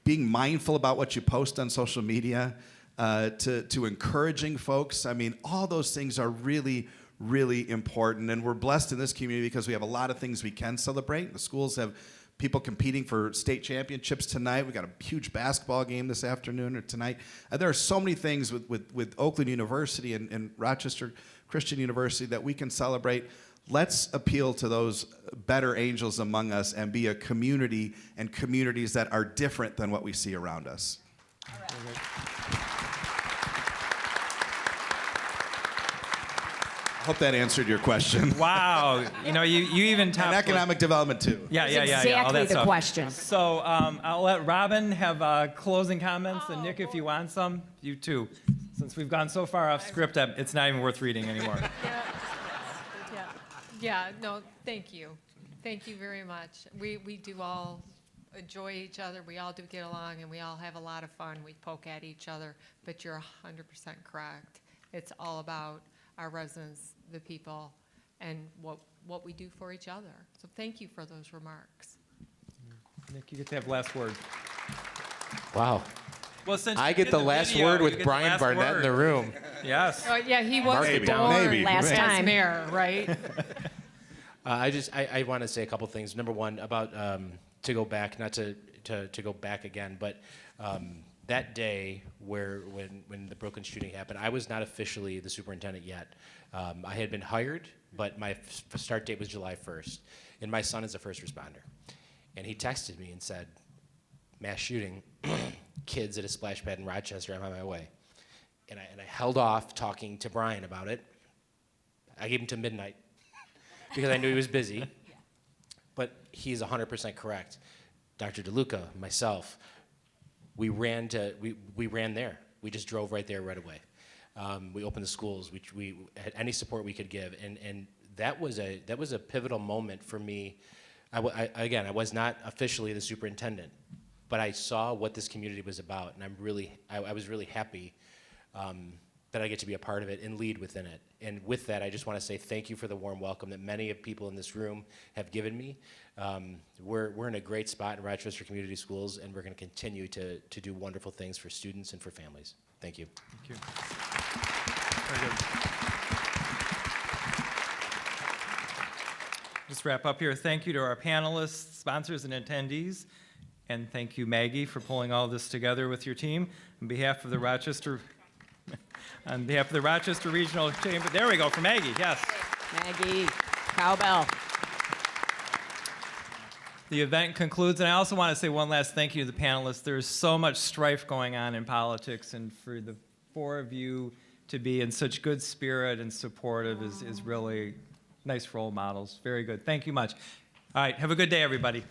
T: being mindful about what you post on social media, to encouraging folks. I mean, all those things are really, really important. And we're blessed in this community because we have a lot of things we can celebrate. The schools have people competing for state championships tonight. We got a huge basketball game this afternoon or tonight. There are so many things with Oakland University and Rochester Christian University that we can celebrate. Let's appeal to those better angels among us and be a community and communities that are different than what we see around us.
R: All right.
T: I hope that answered your question.
R: Wow. You even topped...
T: And economic development, too.
R: Yeah.
N: Exactly
R: all that
N: the
R: stuff.
N: question.
R: So I'll let Robin have closing comments, and Nick, if you want some, you too. Since we've gone so far off script, it's not even worth reading anymore.
S: Yeah, no, thank you. Thank you very much. We do all enjoy each other. We all do get along, and we all have a lot of fun. We poke at each other, but you're 100% correct. It's all about our residents, the people, and what we do for each other. So thank you for those remarks.
R: Nick, you get to have last word.
U: Wow.
R: Well, since
U: I
R: you
U: get
R: did
U: the
R: the
U: last
R: video,
U: word
R: you
U: with
R: get the
U: Brian
R: last
U: Barnett
R: word.
U: in the room.
R: Yes.
S: Yeah, he was
U: Maybe.
S: born
U: Last
S: as
N: time.
S: mayor, right?
U: I want to say a couple things. Number one, about to go back, not to go back again, but that day when the Brooklyn shooting happened, I was not officially the superintendent yet. I had been hired, but my start date was July 1st. And my son is a first responder. And he texted me and said, mass shooting, kids at a splash pad in Rochester, I'm on my way. And I held off talking to Brian about it. I gave him to midnight because I knew he was busy. But he's 100% correct. Dr. DeLuca, myself, we ran there. We just drove right there right away. We opened the schools. We had any support we could give, and that was a pivotal moment for me. I was not officially the superintendent, but I saw what this community was about, and I was really happy that I get to be a part of it and lead within it. And with that, I just want to say thank you for the warm welcome that many of people in this room have given me. We're in a great spot in Rochester Community Schools, and we're going to continue to do wonderful things for students and for families. Thank you.
R: Thank you. Very good. Just wrap up here. Thank you to our panelists, sponsors, and attendees. And thank you, Maggie, for pulling all this together with your team. On behalf of the Rochester Regional Chamber, there we go, for Maggie, yes.
B: Maggie, cowbell.
R: The event concludes, and I also want to say one last thank you to the panelists. There's so much strife going on in politics, and for the four of you to be in such good spirit and supportive is really nice role models. Very good. Thank you much. All right, have a good day, everybody.